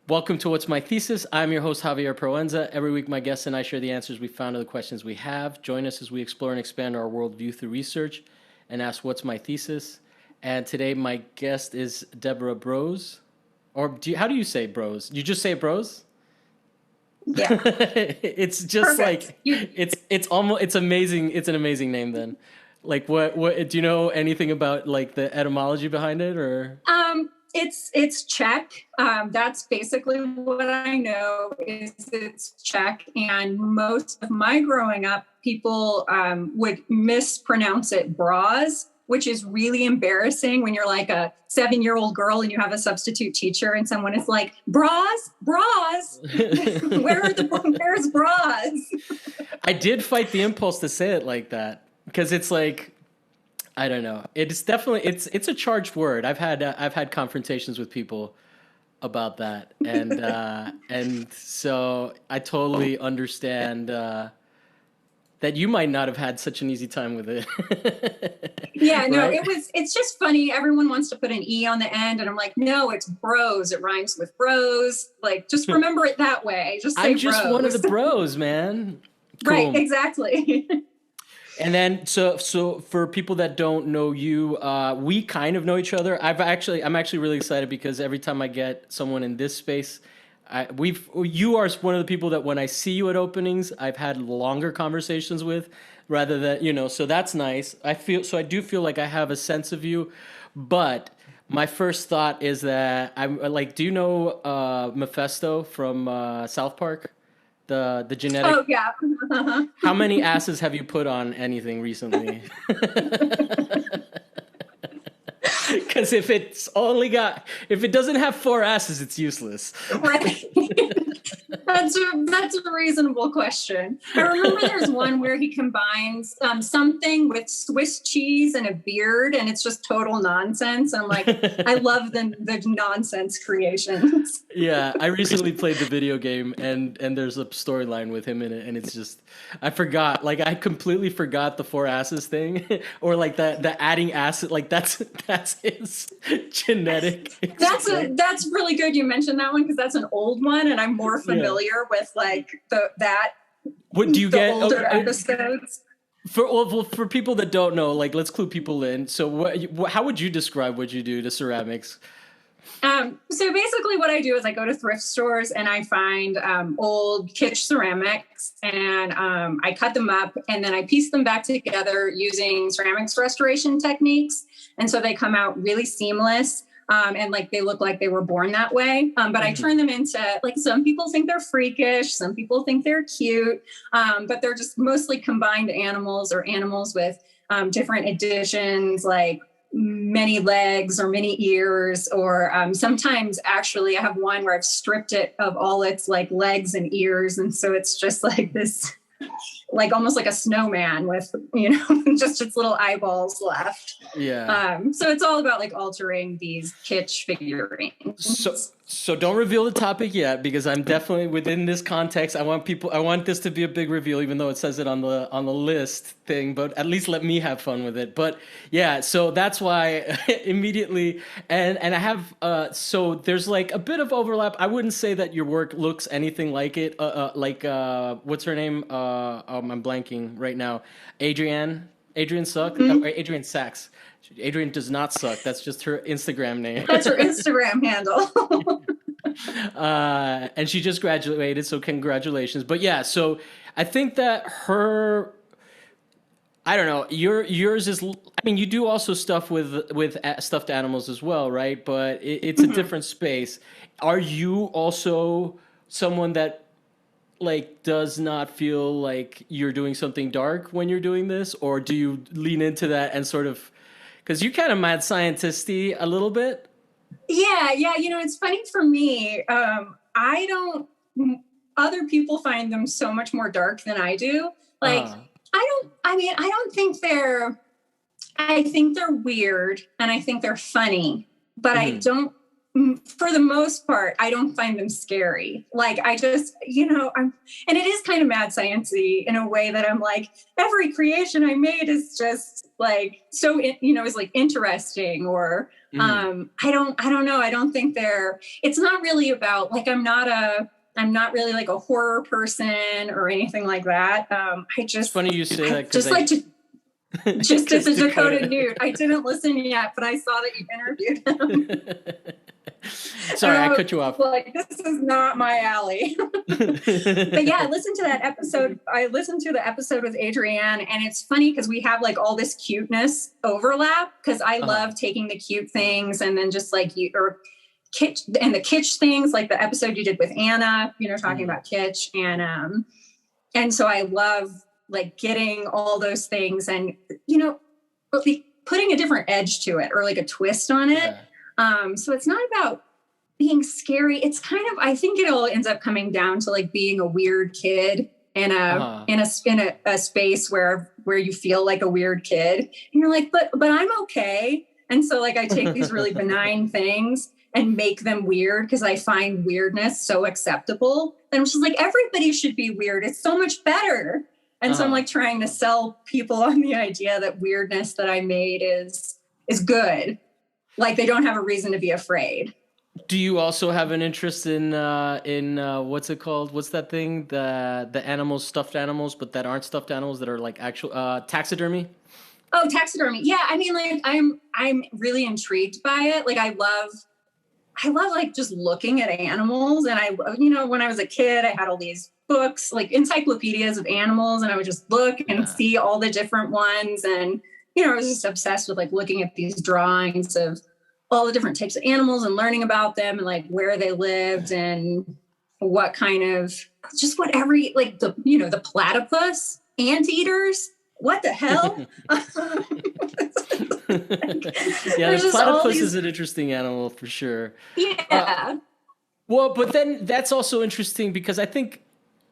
Welcome to What's My Thesis. I'm your host, Javier Proenza. Every week, my guests and I share the answers we found to the questions we have. Join us as we explore and expand our worldview through research and ask, What's my thesis? And today, my guest is Debra Broz. Or how do you say Broz? You just say Broz? Yeah. It's just Perfect. it's amazing. It's an amazing name then. Like what do you know anything about like the etymology behind it or? It's Czech. That's basically what I know is it's Czech. And most of my growing up, people would mispronounce it Braz, which is really embarrassing when you're like a 7-year-old girl and you have a substitute teacher and someone is like, Braz, where's Braz? I did fight the impulse to say it like that because it's like, I don't know. It's definitely it's a charged word. I've had confrontations with people about that, and so I totally understand that you might not have had such an easy time with it. Yeah, no, Right? it's just funny. Everyone wants to put an E on the end. And I'm like, no, it's bros. It rhymes with bros. Like, just remember it that way. Just say I'm just bros. one of the bros, man. Right, Cool. exactly. And then, so for people that don't know you, we kind of know each other. I'm actually really excited because every time I get someone in this space, you are one of the people that when I see you at openings, I've had longer conversations with, rather than so that's nice. I do feel like I have a sense of you, but my first thought is that I'm like, do you know Mephisto from South Park? The genetic. Oh, yeah. How many asses have you put on anything recently? Because if it doesn't have 4 asses, it's useless. Right. That's a reasonable question. I remember there's one where he combines something with Swiss cheese and a beard, and it's just total nonsense. I'm like, I love the nonsense creations. Yeah, I recently played the video game, and there's a storyline with him in it, and it's just I forgot, like I completely forgot the 4 asses thing, or like the adding acid, like that's his genetic. That's really good. You mentioned that one because that's an old one, and I'm more familiar with like that. What do you the get? older episodes? For people that don't know, like let's clue people in. So how would you describe what you do to ceramics? So basically what I do is I go to thrift stores and I find old kitsch ceramics and I cut them up and then I piece them back together using ceramics restoration techniques. And so they come out really seamless. And like they look like they were born that way. But I turn them into like some people think they're freakish, some people think they're cute, but they're just mostly combined animals or animals with different additions like many legs or many ears, or sometimes actually I have one where I've stripped it of all its like legs and ears. And so it's just like this, like almost like a snowman with, just its little eyeballs left. Yeah. So it's all about like altering these kitsch figurines. So don't reveal the topic yet because I'm definitely within this context. I want this to be a big reveal, even though it says it on the list thing. But at least let me have fun with it. But yeah, so that's why immediately and I have so there's like a bit of overlap. I wouldn't say that your work looks anything like it. What's her name? I'm blanking right now. Adrian Suck. No, Adrian Sachs. Adrian does not suck. That's just her Instagram name. That's her Instagram handle. And she just graduated, so congratulations. But yeah, so I think that I don't know, yours is. I mean, you do also stuff with stuffed animals as well, right? But it's a different space. Are you also someone that like does not feel like you're doing something dark when you're doing this, or do you lean into that and sort of? Because you kind of mad scientist-y a little bit. Yeah. It's funny for me. I don't. Other people find them so much more dark than I do. Like I don't think I think they're weird, and I think they're funny, but I don't for the most part, I don't find them scary. Like I just, and it is kind of mad sciencey in a way that I'm like, every creation I made is just like, so, is like interesting or, I don't know. I don't think it's not really about like, I'm not really like a horror person or anything like that. It's funny you say that. Just as a Dakota Newt. I didn't listen yet, but I saw that you interviewed him. Sorry, I cut you off. Like, this is not my alley. But yeah, I listened to that episode. I listened to the episode with Adrienne, and it's funny because we have like all this cuteness overlap because I love taking the cute things and then just like kitsch and the kitsch things, like the episode you did with Anna, talking about kitsch. And so I love like getting all those things and, putting a different edge to it or like a twist on it. Yeah. So it's not about being scary. It's kind of, I think it all ends up coming down to like being a weird kid in a space where you feel like a weird kid and you're like, but I'm okay. And so like, I take these really benign things and make them weird because I find weirdness so acceptable. And I'm just like, everybody should be weird. It's so much better. And so I'm like trying to sell people on the idea that weirdness that I made is good. Like they don't have a reason to be afraid. Do you also have an interest in what's it called? What's that thing? The animals, stuffed animals, but that aren't stuffed animals that are like actual taxidermy? Oh, taxidermy. Yeah. I mean, like I'm really intrigued by it. Like I love like just looking at animals. And when I was a kid, I had all these books, like encyclopedias of animals, and I would just look and see all the different ones. And, I was just obsessed with like looking at these drawings of all the different types of animals and learning about them and like where they lived and what kind of, just what every, like the platypus, anteaters, what the hell? Yeah, the platypus is an interesting animal for sure. Yeah. Well, but then that's also interesting because I think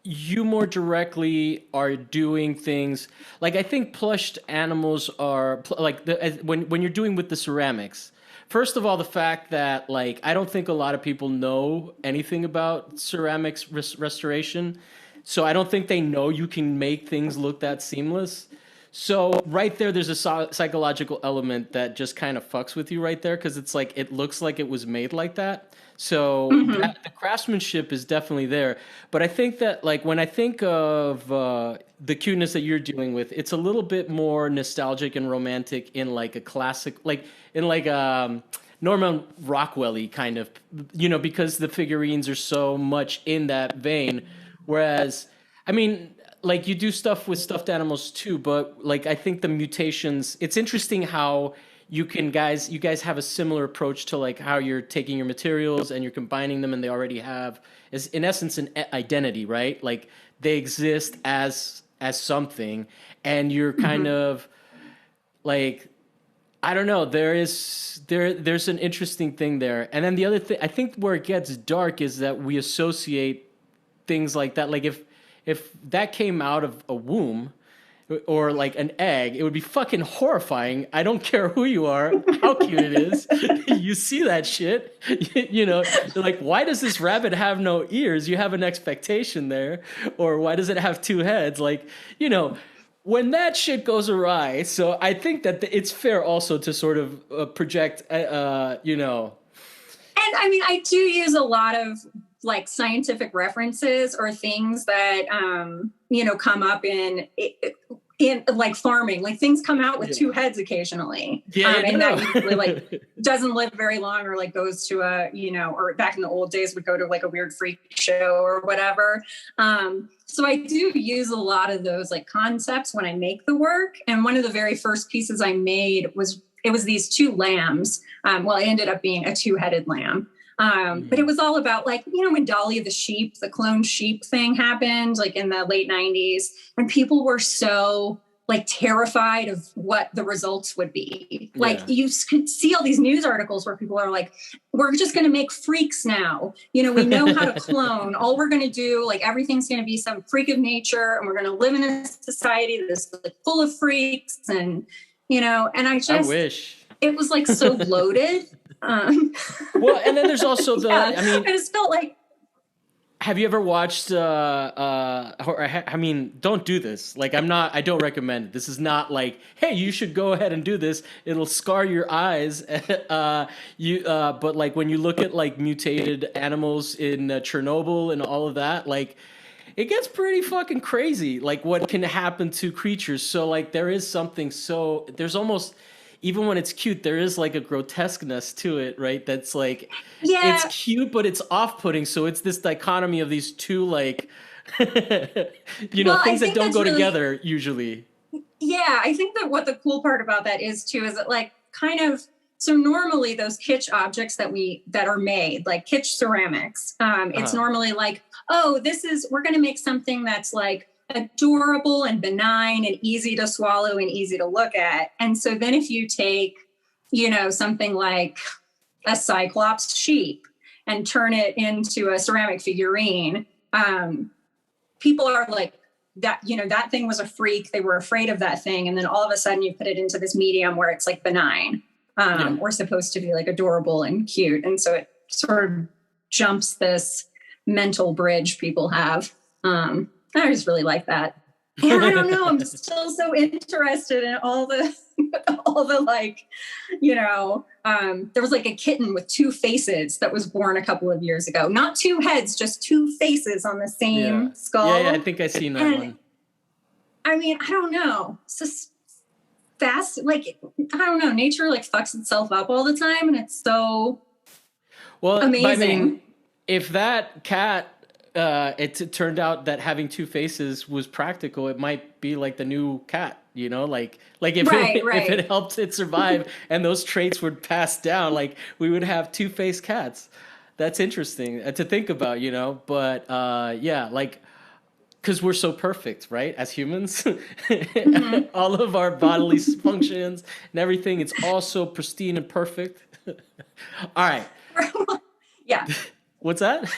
you more directly are doing things like I think plushed animals are like when you're doing with the ceramics. First of all, the fact that like I don't think a lot of people know anything about ceramics restoration, so I don't think they know you can make things look that seamless. So right there's a psychological element that just kind of fucks with you right there because it's like it looks like it was made like that. So the craftsmanship is definitely there. But I think that like when I think of the cuteness that you're dealing with, it's a little bit more nostalgic and romantic in like a classic, like in like Norman Rockwell-y kind of, because the figurines are so much in that vein. Whereas, I mean, like you do stuff with stuffed animals too, but like I think the mutations, it's interesting how you guys have a similar approach to like how you're taking your materials and you're combining them and they already have is in essence an identity, right? Like they exist as something and you're kind of like, I don't know, there's an interesting thing there. And then the other thing, I think where it gets dark is that we associate things like that. Like if that came out of a womb or like an egg, it would be fucking horrifying. I don't care who you are, how cute it is. You see that shit, they're like, why does this rabbit have no ears? You have an expectation there. Or why does it have two heads? Like, when that shit goes awry. So I think that it's fair also to sort of project, And I mean, I do use a lot of like scientific references or things that, come up in like farming, like things come out with two heads occasionally. And that usually like doesn't live very long or like goes to or back in the old days would go to like a weird freak show or whatever. So I do use a lot of those like concepts when I make the work. And one of the very first pieces I made was these two lambs. It ended up being a two-headed lamb. But it was all about like, when Dolly the sheep, the cloned sheep thing happened, like in the late 90s, and people were so like terrified of what the results would be. Yeah. Like you could see all these news articles where people are like, we're just going to make freaks now. We know how to clone. All we're going to do, like everything's going to be some freak of nature. And we're going to live in a society that's like full of freaks and, and I wish. it was like so loaded. Well, and then there's also yeah, I mean, I just felt like, have you ever watched? I mean, don't do this. Like, I don't recommend it. This is not like, hey, you should go ahead and do this. It'll scar your eyes. But like when you look at like mutated animals in Chernobyl and all of that, like it gets pretty fucking crazy. Like what can happen to creatures. So like there is something. So there's almost even when it's cute, there is like a grotesqueness to it, right? That's like, it's yeah, cute, but it's off-putting. So it's this dichotomy of these two, like, well, I things that think don't that's go really, together usually. yeah, I think that what the cool part about that is too is that like kind of, so normally those kitsch objects that are made like kitsch ceramics, it's Uh-huh. normally like, oh, we're going to make something that's like adorable and benign and easy to swallow and easy to look at. And so then if you take, something like a cyclops sheep and turn it into a ceramic figurine, people are like, that thing was a freak. They were afraid of that thing. And then all of a sudden you put it into this medium where it's like benign, Yeah. or supposed to be like adorable and cute. And so it sort of jumps this mental bridge people have. I just really like that. And I don't know, I'm still so interested in all the, all the like, there was like a kitten with two faces that was born a couple of years ago. Not two heads, just two faces on the Yeah. same skull. Yeah. I think I seen that And one. I mean, I don't know. It's just fast. Like, I don't know. Nature like fucks itself up all the time. And it's so Well, but I mean, amazing. if that cat, it turned out that having two faces was practical, it might be like the new cat, like if Right, if right. it helped it survive and those traits would pass down, like we would have two-faced cats. That's interesting to think about, But yeah, like because we're so perfect, right? As humans, Mm-hmm. all of our bodily functions and everything, it's all so pristine and perfect. All right, Yeah. what's that?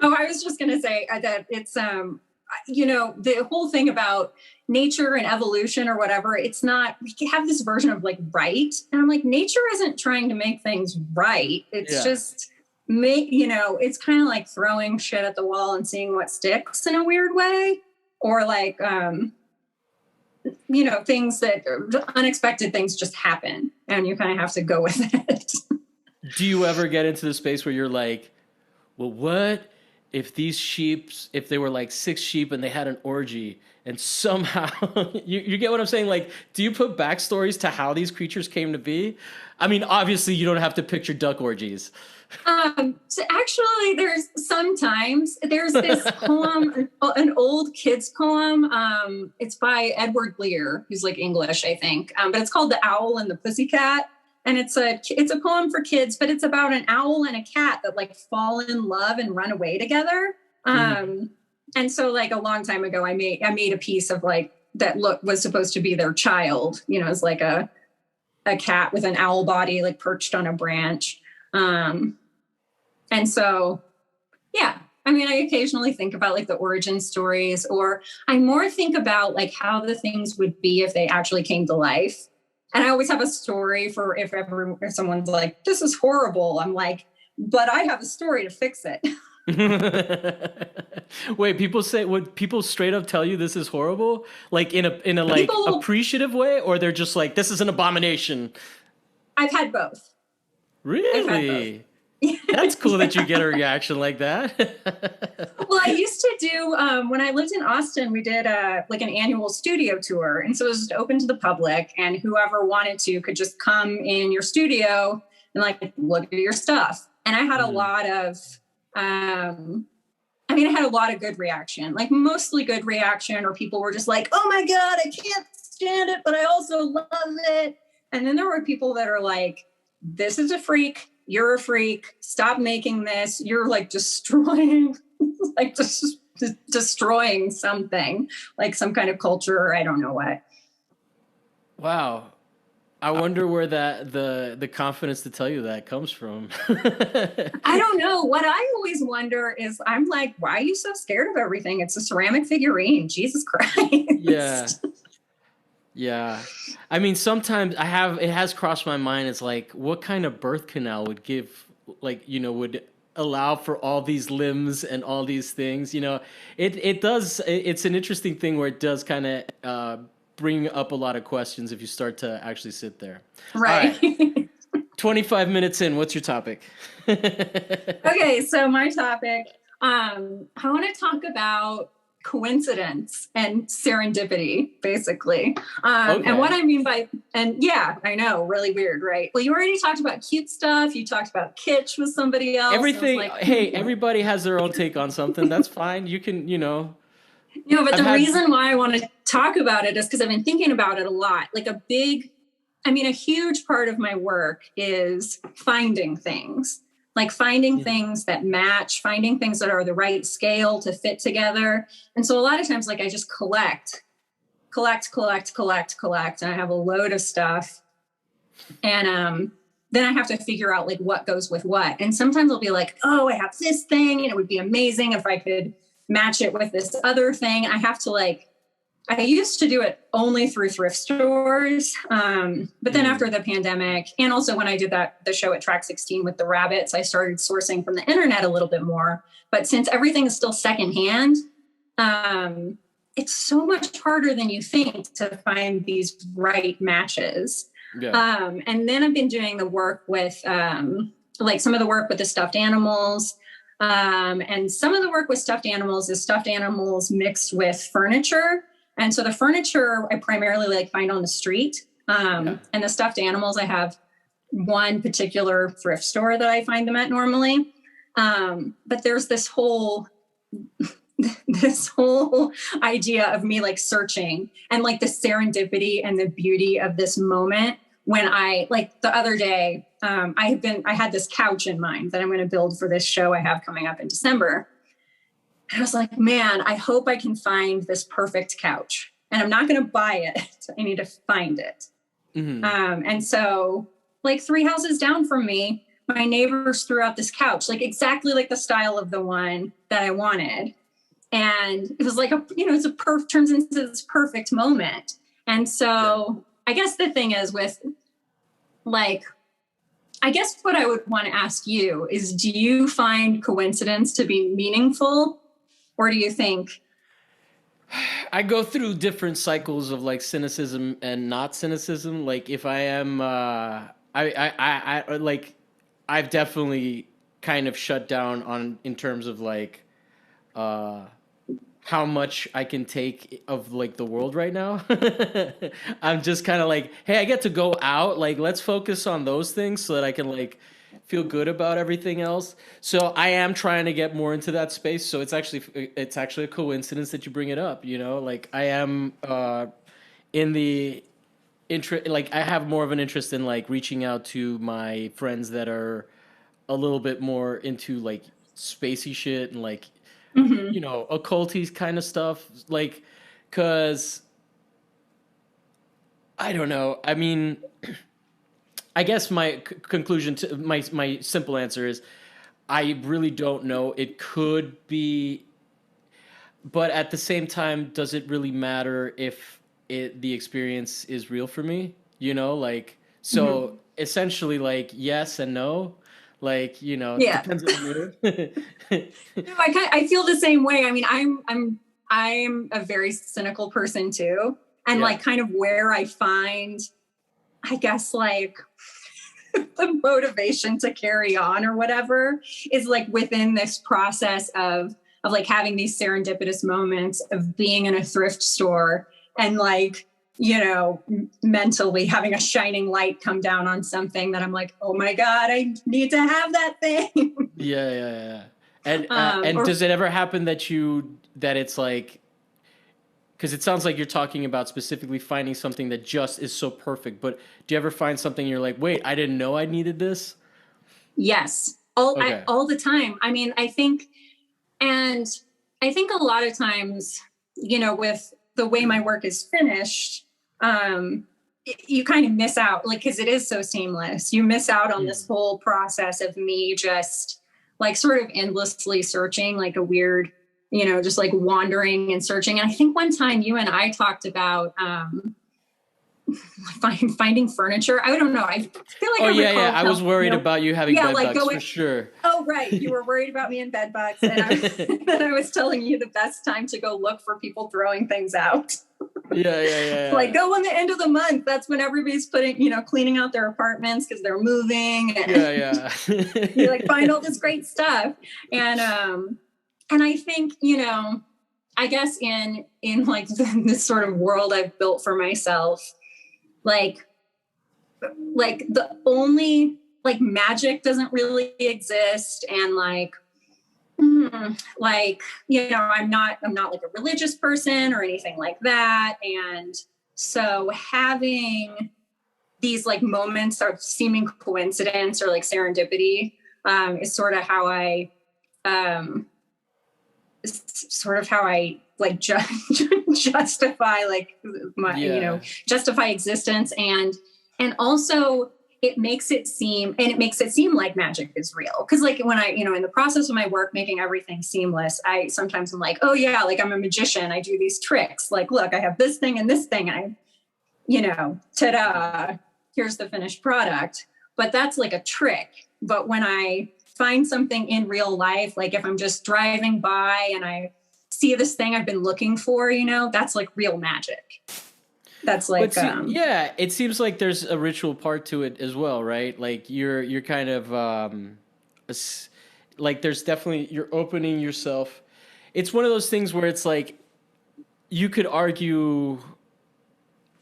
Oh, I was just going to say that it's, the whole thing about nature and evolution or whatever, it's not, we have this version of like right. And I'm like, nature isn't trying to make things right. It's Yeah. just it's kind of like throwing shit at the wall and seeing what sticks in a weird way. Or like, things that unexpected things just happen and you kind of have to go with it. Do you ever get into the space where you're like, well, what if if they were like six sheep and they had an orgy and somehow, you get what I'm saying? Like, do you put backstories to how these creatures came to be? I mean, obviously, you don't have to picture duck orgies. So actually there's this poem, an old kids poem. It's by Edward Lear, who's like English, I think. But it's called The Owl and the Pussycat. And it's a poem for kids, but it's about an owl and a cat that like fall in love and run away together. Mhm. And so like a long time ago, I made a piece of like that was supposed to be their child, as like a cat with an owl body, like perched on a branch. And so, yeah, I mean, I occasionally think about like the origin stories, or I more think about like how the things would be if they actually came to life. And I always have a story for if someone's like, this is horrible. I'm like, but I have a story to fix it. Wait, would people straight up tell you this is horrible? Like in a like People, appreciative way, or they're just like, this is an abomination? I've had both. I've had both. Really? That's cool that you get a reaction like that. Well, I used to do when I lived in Austin. We did like an annual studio tour, and so it was just open to the public, and whoever wanted to could just come in your studio and like look at your stuff. And I had a Mhm. lot of, I had a lot of good reaction, like mostly good reaction, or people were just like, "Oh my god, I can't stand it, but I also love it." And then there were people that are like, "This is a freak. You're a freak. Stop making this. You're like destroying, like destroying something, like some kind of culture, or I don't know what." Wow. I wonder where the confidence to tell you that comes from. I don't know. What I always wonder is, I'm like, why are you so scared of everything? It's a ceramic figurine. Jesus Yeah. Christ. Yeah. I mean, sometimes it has crossed my mind. It's like, what kind of birth canal would give, like, would allow for all these limbs and all these things, it does, it's an interesting thing where it does kind of, bring up a lot of questions if you start to actually sit there. All Right. right. 25 minutes in, what's your topic? Okay, so my topic, I want to talk about coincidence and serendipity, basically. And what Okay. I mean by, and yeah, I know, really weird, right? Well, you already talked about cute stuff. You talked about kitsch with somebody else. I was Everything, like, hey, everybody has their own take on something. That's fine. You can, but I've the had, reason why I want to talk about it is because I've been thinking about it a lot. Like a huge part of my work is finding things, like finding Mhm. things that match, finding things that are the right scale to fit together. And so a lot of times, like I just collect, and I have a load of stuff. And then I have to figure out like what goes with what. And sometimes I'll be like, oh, I have this thing, and it would be amazing if I could match it with this other thing. I used to do it only through thrift stores. But then after the pandemic, and also when I did the show at Track 16 with the rabbits, I started sourcing from the internet a little bit more. But since everything is still secondhand, it's so much harder than you think to find these right matches. Yeah. And then I've been doing the work with, like some of the work with the stuffed animals. And some of the work with stuffed animals is stuffed animals mixed with furniture. And so the furniture I primarily like find on the street. Yeah. And the stuffed animals, I have one particular thrift store that I find them at normally. But there's this whole idea of me like searching and like the serendipity and the beauty of this moment when I like the other day, I had this couch in mind that I'm going to build for this show I have coming up in December. And I was like, man, I hope I can find this perfect couch, and I'm not going to buy it. I need to find it. Mm-hmm. And so like 3 houses down from me, my neighbors threw out this couch, like exactly like the style of the one that I wanted. And it was like, turns into this perfect moment. And so I guess the thing is with like, I guess what I would want to ask you is, do you find coincidence to be meaningful? Or do you think? I go through different cycles of like cynicism and not cynicism. Like if I am, I like, I've definitely kind of shut down on in terms of like, how much I can take of like the world right now. I'm just kind of like, hey, I get to go out. Like, let's focus on those things so that I can like feel good about everything else. So I am trying to get more into that space. So it's actually a coincidence that you bring it up. Like I am in the like I have more of an interest in like reaching out to my friends that are a little bit more into like spacey shit and like Mm-hmm. occulty kind of stuff. Like, cause I don't know. I mean, I guess my conclusion to my simple answer is I really don't know. It could be, but at the same time, does it really matter if the experience is real for me? Like Mm-hmm. so essentially like yes and no. Like, Yeah. depends on the mood. No, I feel the same way. I mean, I'm a very cynical person too. And Yeah. like kind of where I find, I guess like the motivation to carry on or whatever is like within this process of like having these serendipitous moments of being in a thrift store and like mentally having a shining light come down on something that I'm like, oh my god, I need to have that thing. Yeah, yeah, yeah. And Or does it ever happen that it's like, because it sounds like you're talking about specifically finding something that just is so perfect, but do you ever find something you're like, wait, I didn't know I needed this? yes, Okay. all the time. I mean, and I think a lot of times, with the way my work is finished, you kind of miss out, like, because it is so seamless. You miss out on this Mm. whole process of me just like sort of endlessly searching, like a weird, just like wandering and searching. And I think one time you and I talked about finding furniture. I don't know. I feel like I was worried about you having bed bugs for sure. Oh, right. You were worried about me and bed bugs. And I was telling you the best time to go look for people throwing things out. Yeah. Like, go on the end of the month. That's when everybody's cleaning out their apartments because they're moving. And you like find all this great stuff. And I think, I guess in like this sort of world I've built for myself, like the only like magic doesn't really exist. And I'm not like a religious person or anything like that. And so having these like moments of seeming coincidence or like serendipity is sort of how I like justify like my justify existence, and also it makes it seem like magic is real, because like when I in the process of my work making everything seamless, I sometimes am like, oh yeah, like I'm a magician, I do these tricks, like look, I have this thing and this thing, and I ta-da, here's the finished product. But that's like a trick. But when I find something in real life, like if I'm just driving by and I see this thing I've been looking for, that's like real magic. That's like, it seems like there's a ritual part to it as well, right? Like you're kind of, like there's definitely, you're opening yourself. It's one of those things where it's like, you could argue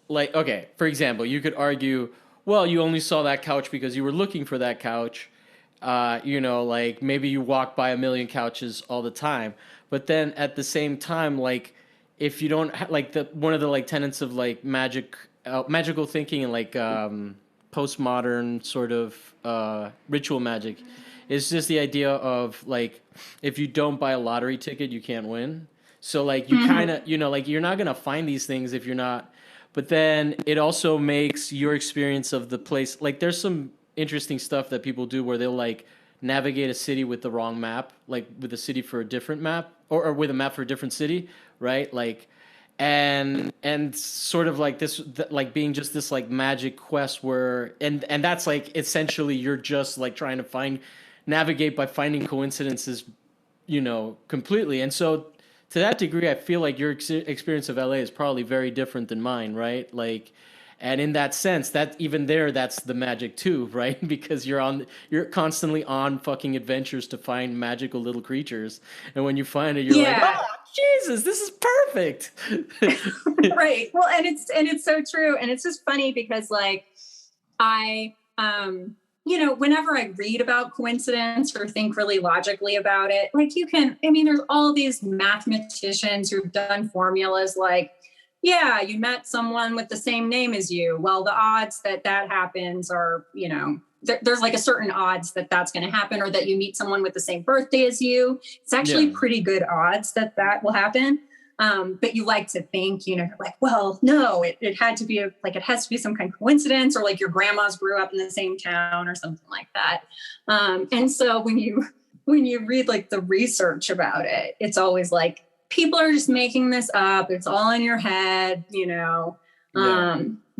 like, okay, for example, you could argue, well, you only saw that couch because you were looking for that couch. Like maybe you walk by a million couches all the time, but then at the same time, like if you don't like one of the like tenets of like magical thinking and like postmodern sort of ritual magic is just the idea of like if you don't buy a lottery ticket, you can't win. So like you kind of like you're not gonna find these things if you're not. But then it also makes your experience of the place, like there's some interesting stuff that people do where they'll like navigate a city with the wrong map, like with a city for a different map or with a map for a different city, right? Like, and sort of like this, like being just this like magic quest where, and that's like essentially you're just like trying to navigate by finding coincidences, completely. And so to that degree, I feel like your experience of LA is probably very different than mine, right? Like, and in that sense, that even there, that's the magic too, right? Because you're constantly on fucking adventures to find magical little creatures, and when you find it, you're like, oh Jesus, this is perfect. Right. Well, and it's so true, and it's just funny because like I whenever I read about coincidence or think really logically about it, like there's all these mathematicians who've done formulas like, yeah, you met someone with the same name as you. Well, the odds that happens are, there's like a certain odds that that's going to happen, or that you meet someone with the same birthday as you. It's actually pretty good odds that will happen. But you like to think, you're like, well, no, it had to be it has to be some kind of coincidence, or like your grandmas grew up in the same town or something like that. And so when you read like the research about it, it's always like, people are just making this up. It's all in your head,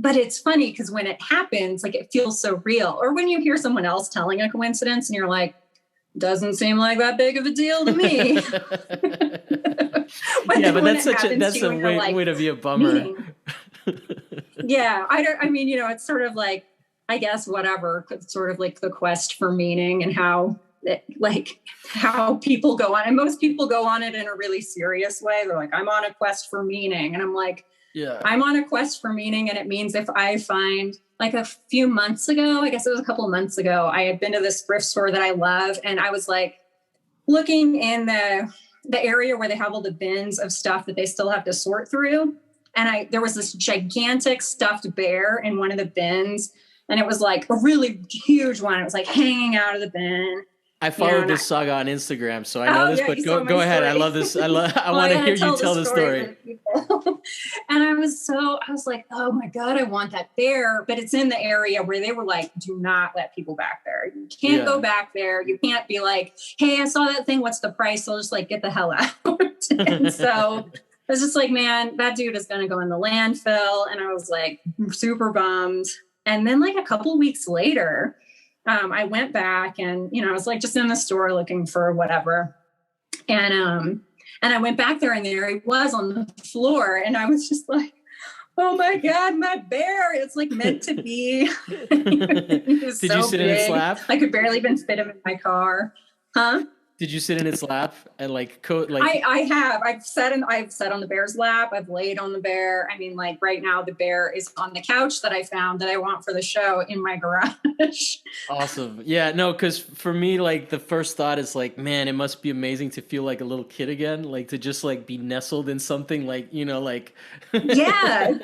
but it's funny because when it happens, like it feels so real. Or when you hear someone else telling a coincidence and you're like, doesn't seem like that big of a deal to me. But that's a way to be a bummer. Yeah. It's sort of like, I guess, whatever, it's sort of like the quest for meaning and how people go on, and most people go on it in a really serious way. They're like, I'm on a quest for meaning. And I'm like, I'm on a quest for meaning. And it means if I find, like a few months ago, I guess it was a couple of months ago, I had been to this thrift store that I love. And I was like looking in the area where they have all the bins of stuff that they still have to sort through. And there was this gigantic stuffed bear in one of the bins. And it was like a really huge one. It was like hanging out of the bin. I followed this saga on Instagram, so I know this, but go ahead. I love this. I want to hear you tell the story. And I was like, oh my God, I want that bear. But it's in the area where they were like, do not let people back there. You can't go back there. You can't be like, hey, I saw that thing. What's the price? I'll just like get the hell out. And so I was just like, man, that dude is going to go in the landfill. And I was like super bummed. And then like a couple of weeks later, I went back and, I was like just in the store looking for whatever. And I went back there and there he was on the floor. And I was just like, oh my God, my bear. It's like meant to be. Did you sit in its lap? I could barely even fit him in my car. Huh? Did you sit in its lap and I have. I've sat on the bear's lap. I've laid on the bear. I mean, like right now the bear is on the couch that I found that I want for the show in my garage. Awesome. Yeah, no, because for me, like the first thought is like, man, it must be amazing to feel like a little kid again, like to just like be nestled in something like, like. Yeah.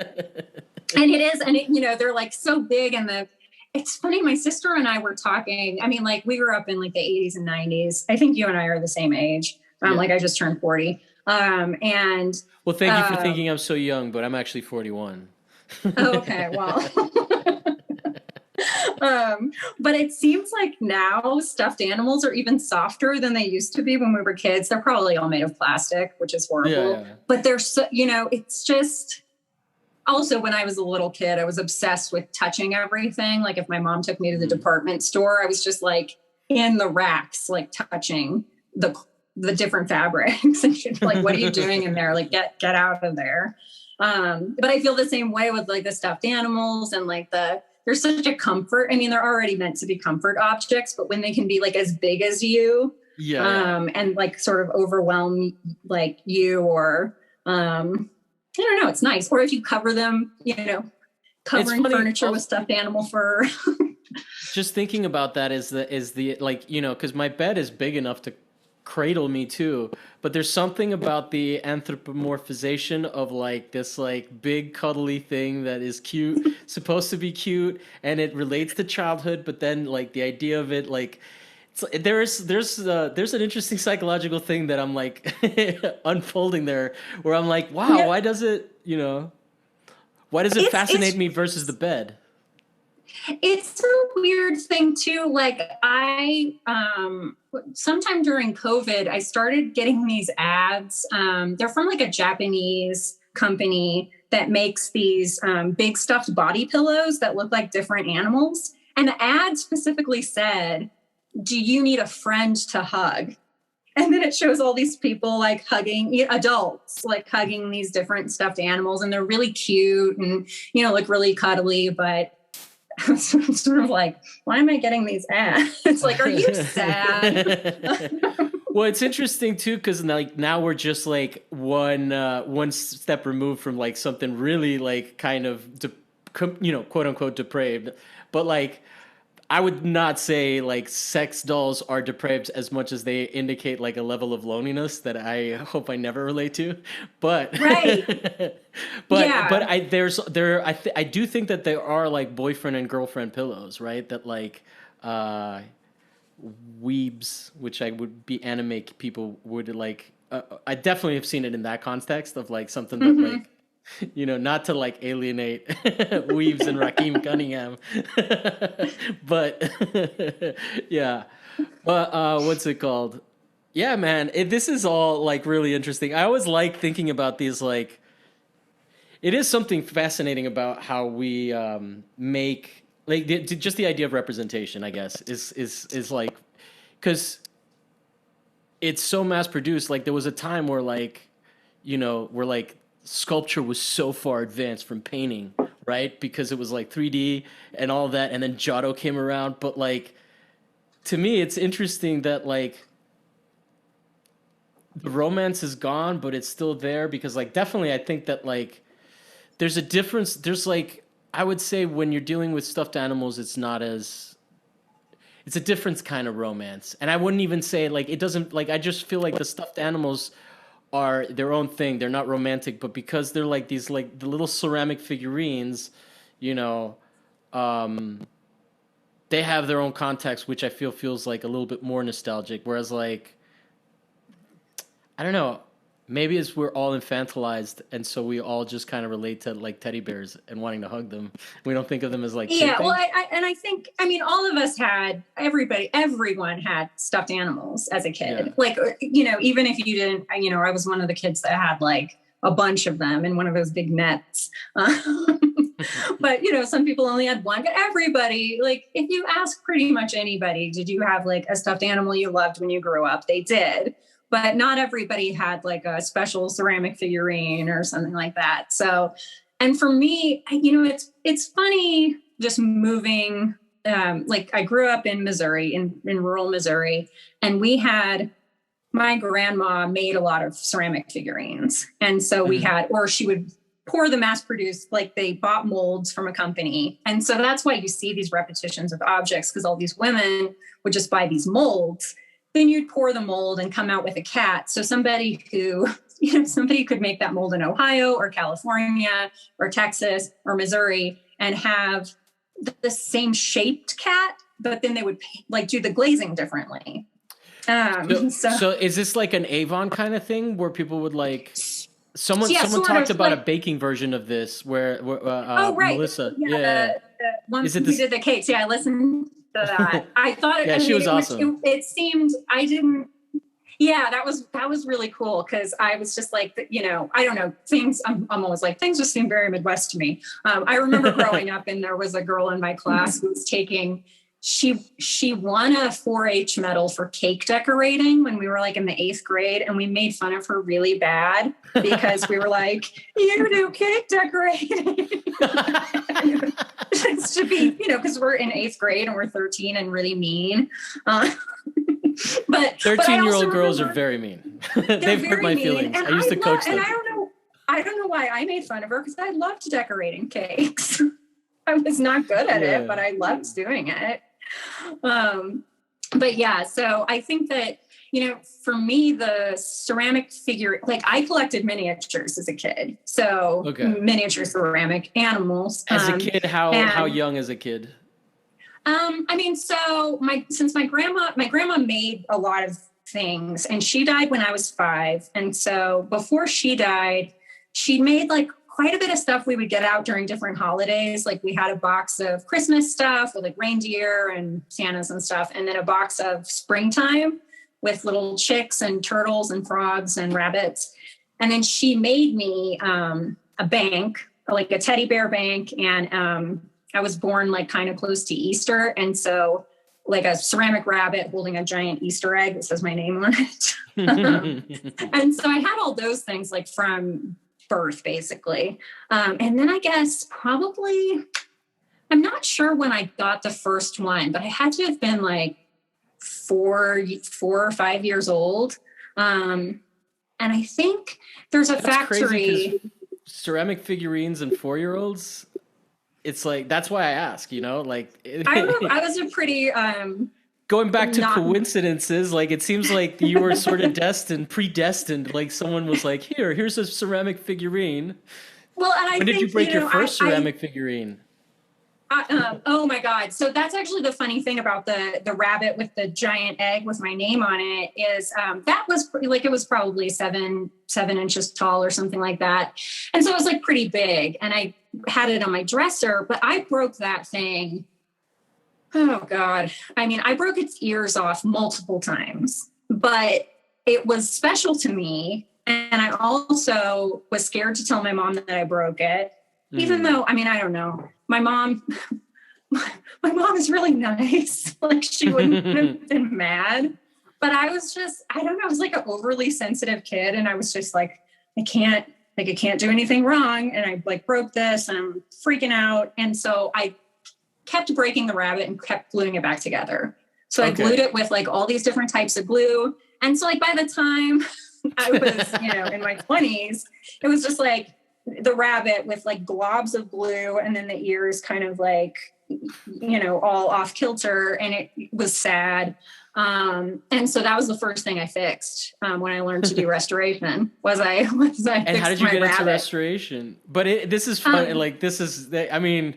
And it is. And they're like so big and it's funny. My sister and I were talking. I mean, like we grew up in like the 80s and 90s. I think you and I are the same age. Like I just turned 40. And well, thank you for thinking I'm so young, but I'm actually 41. Okay. Well, but it seems like now stuffed animals are even softer than they used to be when we were kids. They're probably all made of plastic, which is horrible, yeah. But they're so, it's just, also, when I was a little kid, I was obsessed with touching everything. Like if my mom took me to the department store, I was just like in the racks, like touching the different fabrics and she'd be like, what are you doing in there? Like get out of there. But I feel the same way with like the stuffed animals and like there's such a comfort. I mean, they're already meant to be comfort objects, but when they can be like as big as you, and like sort of overwhelm like you or, I don't know. It's nice. Or if you cover them, covering furniture with stuffed animal fur. Just thinking about that is the like, because my bed is big enough to cradle me too. But there's something about the anthropomorphization of like this like big cuddly thing that is cute, supposed to be cute, and it relates to childhood. But then like the idea of it like. There's an interesting psychological thing that I'm like unfolding there where I'm like, wow, why does it fascinate me versus the bed? It's a weird thing too. Like I, sometime during COVID, I started getting these ads. They're from like a Japanese company that makes these big stuffed body pillows that look like different animals. And the ad specifically said, do you need a friend to hug? And then it shows all these people like hugging adults, like hugging these different stuffed animals. And they're really cute and, look really cuddly. But I'm sort of like, why am I getting these ads? It's like, are you sad? Well, it's interesting too, because like now we're just like one step removed from like something really like kind of, quote unquote depraved. But like, I would not say like sex dolls are depraved as much as they indicate like a level of loneliness that I hope I never relate to. But right. but I do think that there are like boyfriend and girlfriend pillows, right? That like weebs, which I would be anime people would like. I definitely have seen it in that context of like something that like. Not to like alienate Weaves and Raheem Cunningham, but yeah. But what's it called? Yeah, man, this is all like really interesting. I always like thinking about these. Like, it is something fascinating about how we make like just the idea of representation. I guess is like because it's so mass produced. Like there was a time where like we're like. Sculpture was so far advanced from painting, right? Because it was like 3D and all that, and then Giotto came around. But like, to me, it's interesting that like the romance is gone, but it's still there because like definitely I think that like there's a difference. There's like I would say when you're dealing with stuffed animals, it's a different kind of romance, and I wouldn't even say like it doesn't like I just feel like the stuffed animals are their own thing. They're not romantic, but because they're like these like the little ceramic figurines, they have their own context, which I feel feels like a little bit more nostalgic. Whereas like, I don't know, maybe it's we're all infantilized, and so we all just kind of relate to like teddy bears and wanting to hug them. We don't think of them as like well, I think all of us had everyone had stuffed animals as a kid. Yeah. Like even if you didn't, I was one of the kids that had like a bunch of them in one of those big nets. But, you know, some people only had one, but everybody, like, if you ask pretty much anybody, did you have like a stuffed animal you loved when you grew up? They did. But not everybody had like a special ceramic figurine or something like that. So, and for me, you know, it's funny just moving. Like I grew up in Missouri, in rural Missouri, and my grandma made a lot of ceramic figurines. And so we had, or she would pour the mass produced, like they bought molds from a company. And so that's why you see these repetitions of objects, because all these women would just buy these molds. Then you'd pour the mold and come out with a cat. So somebody who, you know, somebody could make that mold in Ohio or California or Texas or Missouri and have the same shaped cat, but then they would like do the glazing differently. So is this like an Avon kind of thing where people would like, someone talked about like a baking version of this where right. Melissa. The one who did the cakes. Yeah, I listened to that. I thought she was awesome. It seemed that was really cool because I was just like, you know, I don't know, things, I'm always like, things just seem very Midwest to me. I remember growing up and there was a girl in my class who was she won a 4-H medal for cake decorating when we were like in the 8th grade, and we made fun of her really bad because we were like, you do cake decorating. It should be, you know, because we're in 8th grade and we're 13 and really mean. But 13-year-old girls are very mean. They've hurt my feelings. I used to coach them. And I don't know why I made fun of her, because I loved decorating cakes. I was not good at it, but I loved doing it. But yeah, so I think that, you know, for me, the ceramic figure, like I collected miniatures as a kid. So miniature ceramic animals. As a kid, how young as a kid? I mean, so my grandma made a lot of things, and she died when I was 5. And so before she died, she made like quite a bit of stuff we would get out during different holidays. Like we had a box of Christmas stuff with like reindeer and Santas and stuff. And then a box of springtime with little chicks and turtles and frogs and rabbits. And then she made me a bank, like a teddy bear bank. And I was born like kind of close to Easter. And so like a ceramic rabbit holding a giant Easter egg that says my name on it. And so I had all those things like from birth, basically. And then I guess probably, I'm not sure when I got the first one, but I had to have been like 4 or 5 years old. And I think there's a factory. Ceramic figurines and 4-year-olds. It's like, that's why I ask, you know, like I was a pretty, going back to coincidences, like it seems like you were sort of predestined. Like someone was like, here's a ceramic figurine. Well, and when did you break your first ceramic figurine? Oh my God. So that's actually the funny thing about the rabbit with the giant egg with my name on it is that was like, it was probably 7 inches tall or something like that. And so it was like pretty big, and I had it on my dresser, but I broke that thing. Oh God. I mean, I broke its ears off multiple times, but it was special to me. And I also was scared to tell my mom that I broke it, even though, I mean, I don't know. My mom is really nice. Like she wouldn't have been mad, but I was just, I don't know. I was like an overly sensitive kid. And I was just like, I can't do anything wrong. And I like broke this and I'm freaking out. And so I kept breaking the rabbit and kept gluing it back together. So I glued it with like all these different types of glue. And so like by the time I was, you know, in my 20s, it was just like the rabbit with like globs of glue and then the ears kind of like, you know, all off kilter, and it was sad. And so that was the first thing I fixed when I learned to do restoration. Was I and how did you get into restoration? But this is fun. Like this is, I mean,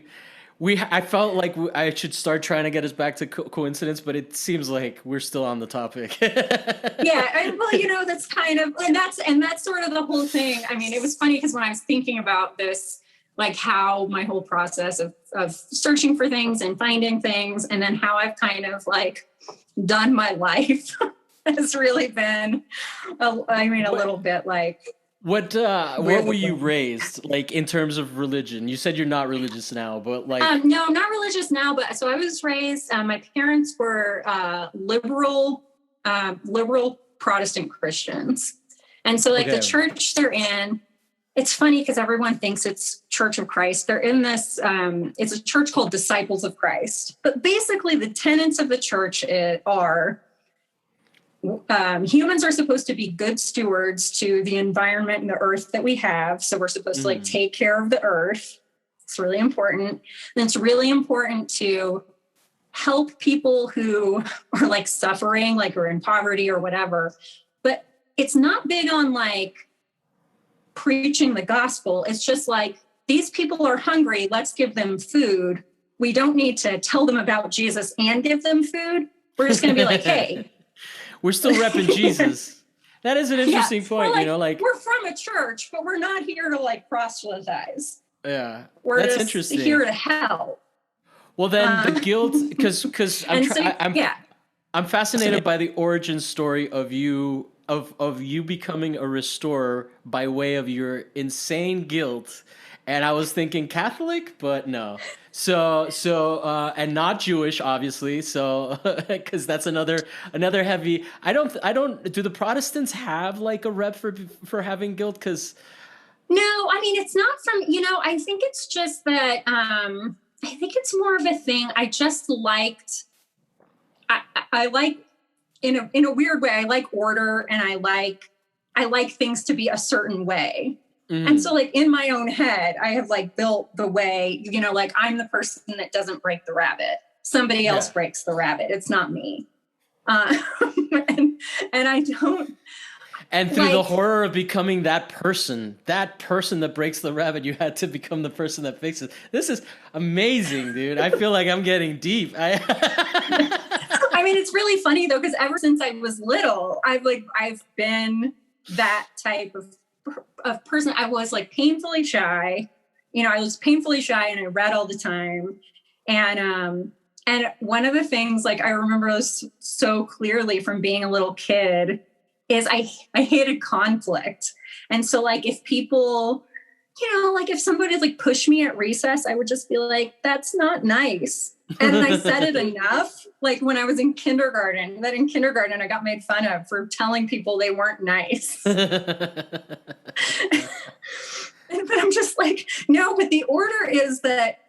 I felt like I should start trying to get us back to coincidence, but it seems like we're still on the topic. Yeah, well, you know, that's kind of, and that's sort of the whole thing. I mean, it was funny because when I was thinking about this, like how my whole process of searching for things and finding things, and then how I've kind of like done my life has really been, a little bit like Where were you raised, like in terms of religion? You said you're not religious now, but like, No, I'm not religious now, but so I was raised, my parents were liberal Protestant Christians. And so like the okay. church they're in, it's funny because everyone thinks it's Church of Christ. They're in this, it's a church called Disciples of Christ. But basically the tenets of the church are humans are supposed to be good stewards to the environment and the earth that we have. So we're supposed to like take care of the earth. It's really important. And it's really important to help people who are like suffering, like or in poverty or whatever. But it's not big on like preaching the gospel. It's just like, these people are hungry. Let's give them food. We don't need to tell them about Jesus and give them food. We're just going to be like, hey, we're still repping Jesus. That is an interesting point, like, you know, like we're from a church, but we're not here to like proselytize. yeah, We're that's just interesting. here to help. Well, then the guilt, because I'm fascinated by the origin story of you becoming a restorer by way of your insane guilt. And I was thinking Catholic, but no. So and not Jewish, obviously. So because that's another heavy. I don't. Do the Protestants have like a rep for having guilt? Because no, I mean it's not from. I think it's just that. I think it's more of a thing. I just liked. I like in a weird way. I like order, and I like things to be a certain way. And so like in my own head, I have like built the way, like I'm the person that doesn't break the rabbit. Somebody else breaks the rabbit. It's not me. And I don't. And through the horror of becoming that person that breaks the rabbit, you had to become the person that fixes. This is amazing, dude. I feel like I'm getting deep. I mean, it's really funny though, because ever since I was little, I've been that type of person. I was like painfully shy. I was painfully shy and I read all the time. And one of the things like I remember this so clearly from being a little kid is I hated conflict. And so like if people, like if somebody like pushed me at recess, I would just be like, that's not nice. And I said it enough, like when I was in kindergarten, that in kindergarten I got made fun of for telling people they weren't nice. But I'm just like, no, but the order is that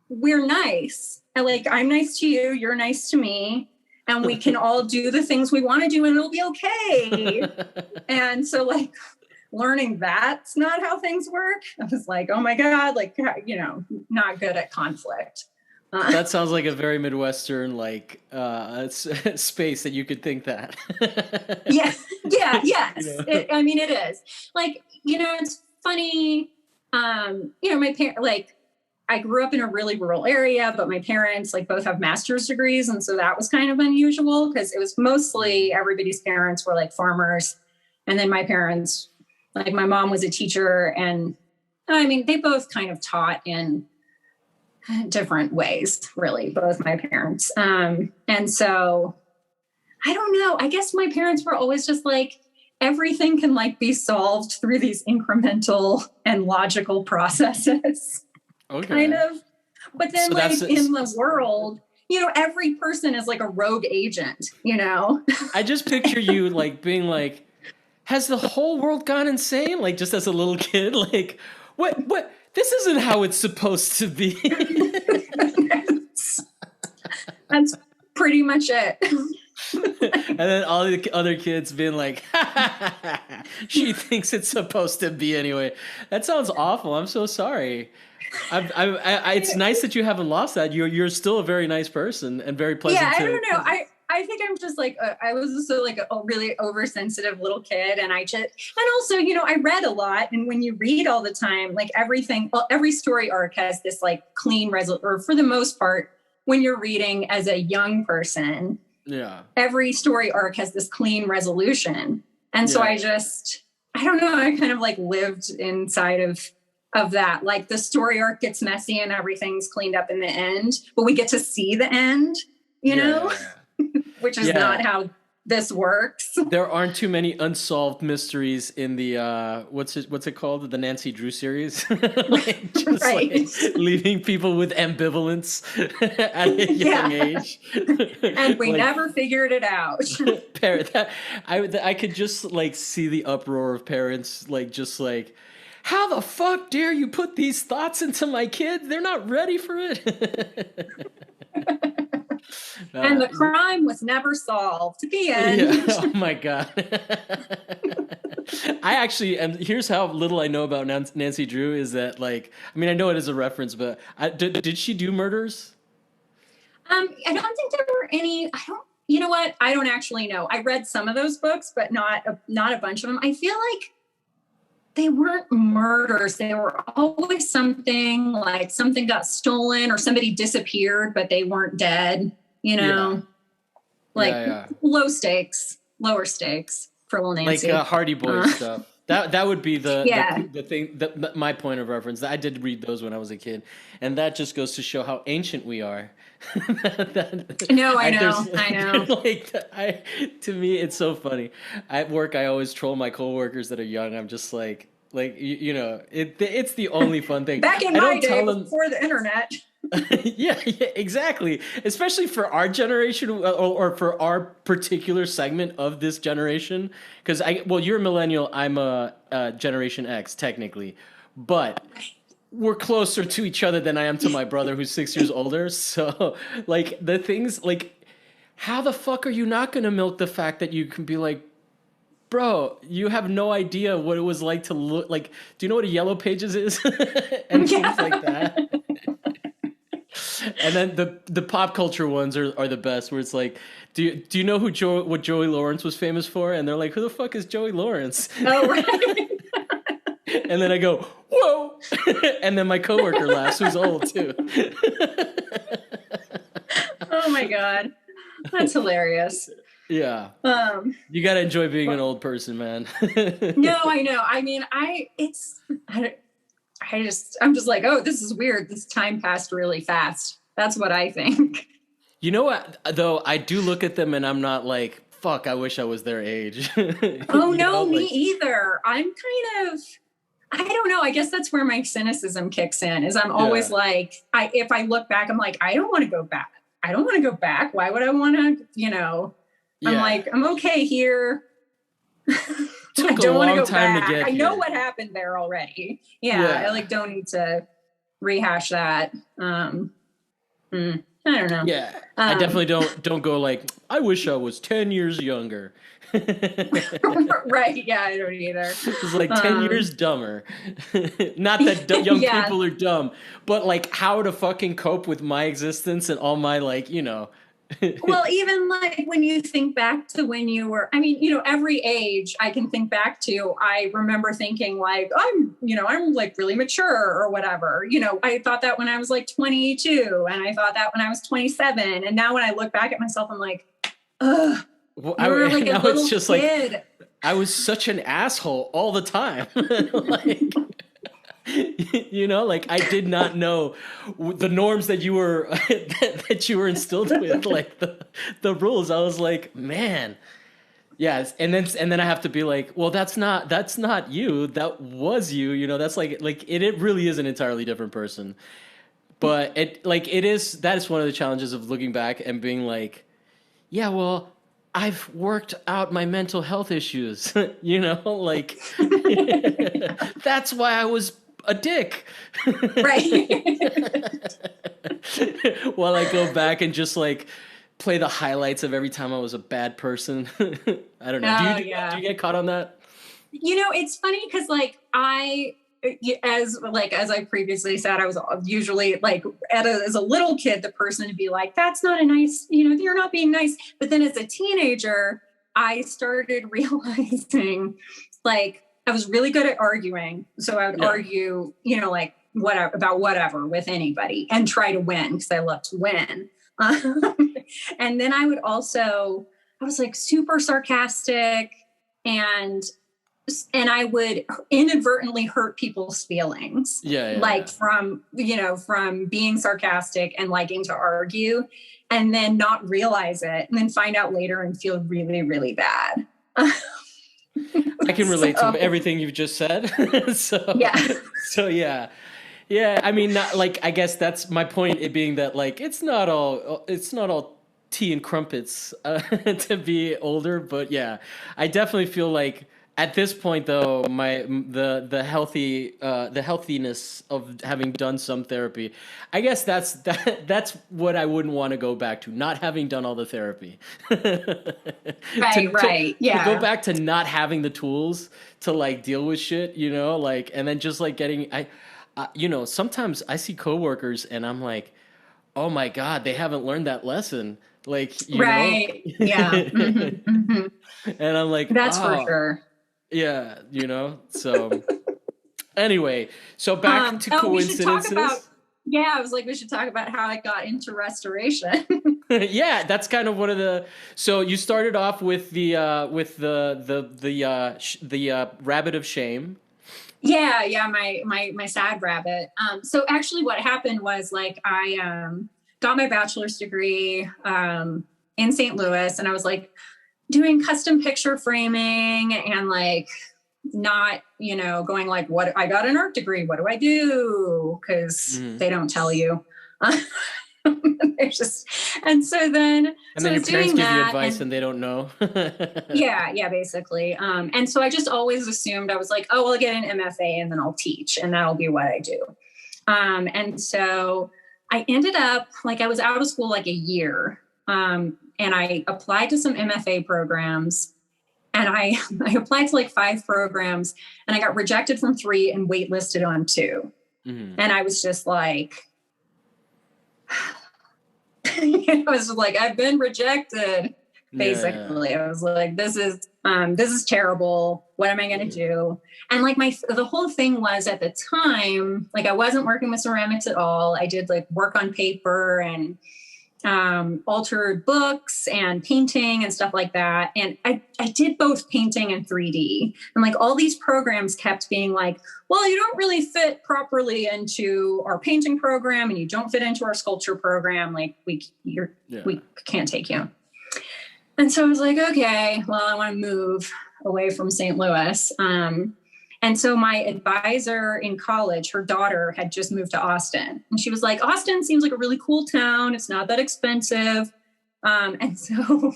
we're nice. And like, I'm nice to you, you're nice to me, and we can all do the things we want to do and it'll be okay. And so like learning that's not how things work. I was like, oh my God, like, not good at conflict. That sounds like a very Midwestern space that you could think that. Yes. It is like, it's funny. My parents, like, I grew up in a really rural area, but my parents like both have master's degrees. And so that was kind of unusual because it was mostly everybody's parents were like farmers. And then my parents, like my mom was a teacher, and I mean, they both kind of taught in different ways, really, both my parents. And so I don't know, I guess my parents were always just like, everything can like be solved through these incremental and logical processes. Okay. Kind of. But then so in the world, every person is like a rogue agent, I just picture you like being like, has the whole world gone insane? Like just as a little kid, like what? This isn't how it's supposed to be. That's pretty much it. And then all the other kids being like, she thinks it's supposed to be anyway. That sounds awful. I'm so sorry. It's nice that you haven't lost that. You're still a very nice person and very pleasant. Yeah, I don't know. I think I'm just like, I was also like a really oversensitive little kid. And also, I read a lot. And when you read all the time, like every story arc has this like clean or for the most part, when you're reading as a young person, every story arc has this clean resolution. And so I don't know, I kind of like lived inside of that. Like the story arc gets messy and everything's cleaned up in the end, but we get to see the end, which is not how this works. There aren't too many unsolved mysteries in the what's it called? The Nancy Drew series. Like, just Right. like leaving people with ambivalence at a young age. And we Like, never figured it out. I could just like see the uproar of parents like just like, how the fuck dare you put these thoughts into my kids? They're not ready for it. And the crime was never solved. The end. Yeah. Oh my God. I actually, and here's how little I know about Nancy Drew is that, like, I mean, I know it is a reference, but did she do murders? I don't think there were any. You know what? I don't actually know. I read some of those books, but not a bunch of them. I feel like they weren't murders. They were always something like something got stolen or somebody disappeared, but they weren't dead. You know, lower stakes for little Nancy. Like Hardy Boys stuff. That would be the thing. My point of reference. I did read those when I was a kid, and that just goes to show how ancient we are. No, I know. Like, to me, it's so funny. At work, I always troll my coworkers that are young. I'm just like you know, it's the only fun thing. Back in my day, before the internet. yeah, exactly. Especially for our generation or for our particular segment of this generation. Because you're a millennial. I'm a Generation X, technically, but we're closer to each other than I am to my brother, who's 6 years older. So, like, the things like, how the fuck are you not gonna milk the fact that you can be like, bro, you have no idea what it was like to look like. Do you know what a Yellow Pages is? And things like that. And then the pop culture ones are the best, where it's like, do you know what Joey Lawrence was famous for? And they're like, who the fuck is Joey Lawrence? Oh, right. And then I go, whoa! And then my coworker laughs, who's old too. Oh my God, that's hilarious. Yeah. You gotta enjoy being an old person, man. No, I know. I mean, I'm just like, oh, this is weird. This time passed really fast. That's what I think. You know what, though? I do look at them and I'm not like, fuck, I wish I was their age. Oh, no, me either. I'm kind of, I don't know. I guess that's where my cynicism kicks in, is I'm always like, if I look back, I'm like, I don't want to go back. I don't want to go back. Why would I want to, you know, I'm like, I'm okay here. Took a long time to get here. I know what happened there already. Yeah. I don't need to rehash that. I don't know. Yeah. I definitely don't go like, I wish I was 10 years younger. Right. Yeah, I don't either. It's like 10 years dumber. Not that young people are dumb, but like how to fucking cope with my existence and all my, like, you know. Well, even like when you think back to when you were, I mean, you know, every age I can think back to, I remember thinking like, I'm like really mature or whatever. You know, I thought that when I was like 22, and I thought that when I was 27. And now when I look back at myself, I'm like, ugh. Well, like a little it's just kid. Like, I was such an asshole all the time. Like, you know, like I did not know the norms that you were that you were instilled with, like the rules. I was like, man, yes. And then I have to be like, well, that's not you. That was you. You know, that's like it really is an entirely different person. But that is one of the challenges of looking back and being like, yeah, well, I've worked out my mental health issues. You know, like that's why I was a dick. Right. While I go back and just like play the highlights of every time I was a bad person. I don't know. Do you get caught on that? You know, it's funny because like as I previously said, I was usually like as a little kid, the person to be like, that's not a nice, you know, you're not being nice. But then as a teenager, I started realizing like I was really good at arguing. So I would argue, you know, like whatever with anybody and try to win because I love to win. And then I was like super sarcastic and and I would inadvertently hurt people's feelings, like from, from being sarcastic and liking to argue, and then not realize it, and then find out later and feel really, really bad. I can relate to everything you've just said. So yeah. Yeah, I mean, not, like, I guess that's my point, it being that, like, it's not all tea and crumpets to be older, but yeah, I definitely feel like at this point, though, the healthiness of having done some therapy, I guess that's what I wouldn't want to go back to, not having done all the therapy. Right, yeah. To go back to not having the tools to, like, deal with shit, like, and then just, like, getting sometimes I see coworkers and I'm like, oh my God, they haven't learned that lesson. Like, right. Yeah. Mm-hmm, mm-hmm. And I'm like, that's for sure. Yeah. So anyway, so back to coincidences. I was like, we should talk about how I got into restoration. Yeah, that's kind of one of the. So you started off with the rabbit of shame. Yeah, my sad rabbit. So actually what happened was, like, I got my bachelor's degree in St. Louis, and I was like doing custom picture framing and, like, not, going like, what, I got an art degree, what do I do? Because they don't tell you. And so then your parents give you advice and they don't know. yeah, basically. And so I just always assumed, I was like, oh, I'll get an MFA and then I'll teach and that'll be what I do. And so I ended up, like, I was out of school like a year, and I applied to some MFA programs, and I applied to like 5 programs, and I got rejected from 3 and waitlisted on 2. Mm-hmm. And I was just like, I was like, I've been rejected, basically. Yeah. I was like, this is terrible. What am I going to do? And, like, the whole thing was, at the time, like, I wasn't working with ceramics at all. I did, like, work on paper and altered books and painting and stuff like that. And I did both painting and 3D. And, like, all these programs kept being like, well, you don't really fit properly into our painting program, and you don't fit into our sculpture program. Like, we can't take you. And so I was like, okay, well, I want to move away from St. Louis. And so my advisor in college, her daughter had just moved to Austin, and she was like, Austin seems like a really cool town. It's not that expensive. And so,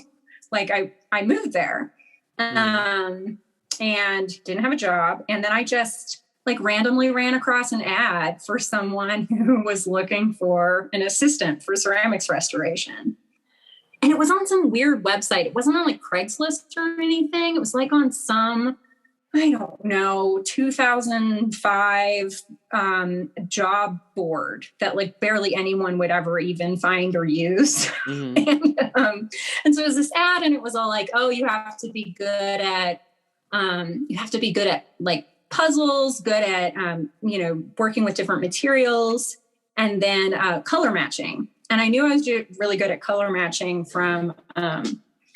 like, I moved there, and didn't have a job. And then I just, like, randomly ran across an ad for someone who was looking for an assistant for ceramics restoration. And it was on some weird website. It wasn't on, like, Craigslist or anything. It was, like, on some, I don't know, 2005 job board that, like, barely anyone would ever even find or use. Mm-hmm. And so it was this ad, and it was all like, oh, you have to be good at like puzzles, good at working with different materials, and then color matching. And I knew I was really good at color matching from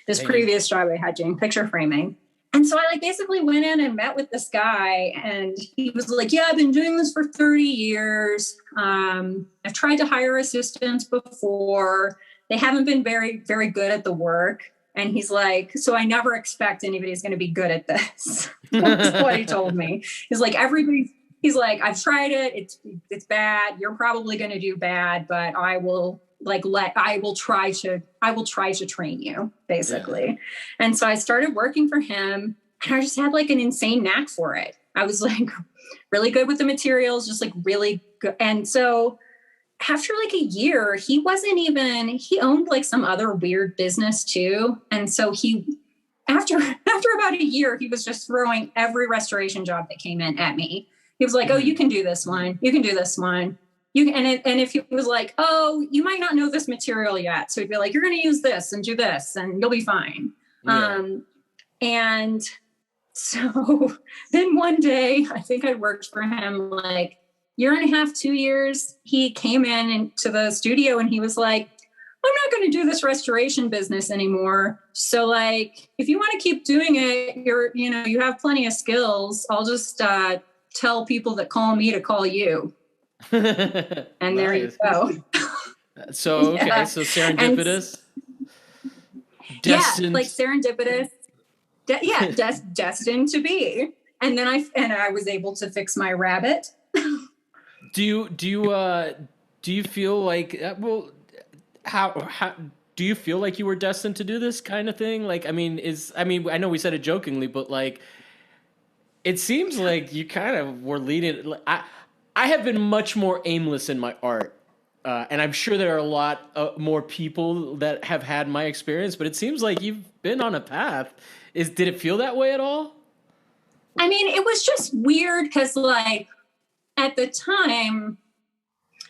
this previous job I had doing picture framing. And so I, like, basically went in and met with this guy, and he was like, yeah, I've been doing this for 30 years. I've tried to hire assistants before. They haven't been very, very good at the work. And he's like, so I never expect anybody's going to be good at this. That's what he told me. He's like, he's like, I've tried it. It's bad. You're probably going to do bad, but I will try to train you, basically. Yeah. And so I started working for him, and I just had, like, an insane knack for it. I was, like, really good with the materials, just, like, really good. And so after, like, a year, he owned, like, some other weird business too. And so after about a year, he was just throwing every restoration job that came in at me. He was like, oh, you can do this one. You can do this one. And if he was like, oh, you might not know this material yet. So he'd be like, you're going to use this and do this and you'll be fine. Yeah. And so then one day, I think I worked for him like 1.5 years, 2 years. He came into the studio and he was like, not going to do this restoration business anymore. So like, if you want to keep doing it, you have plenty of skills. I'll just tell people that call me to call you. And there you go. So, okay. Yeah. So serendipitous. Destined. Yeah, like serendipitous. Destined to be. And then I was able to fix my rabbit. Do you feel like, well, how do you feel like you were destined to do this kind of thing? Like, I mean, I know we said it jokingly, but like, it seems like you kind of were leading. I have been much more aimless in my art. And I'm sure there are a lot more people that have had my experience, but it seems like you've been on a path. Did it feel that way at all? I mean, it was just weird because like at the time,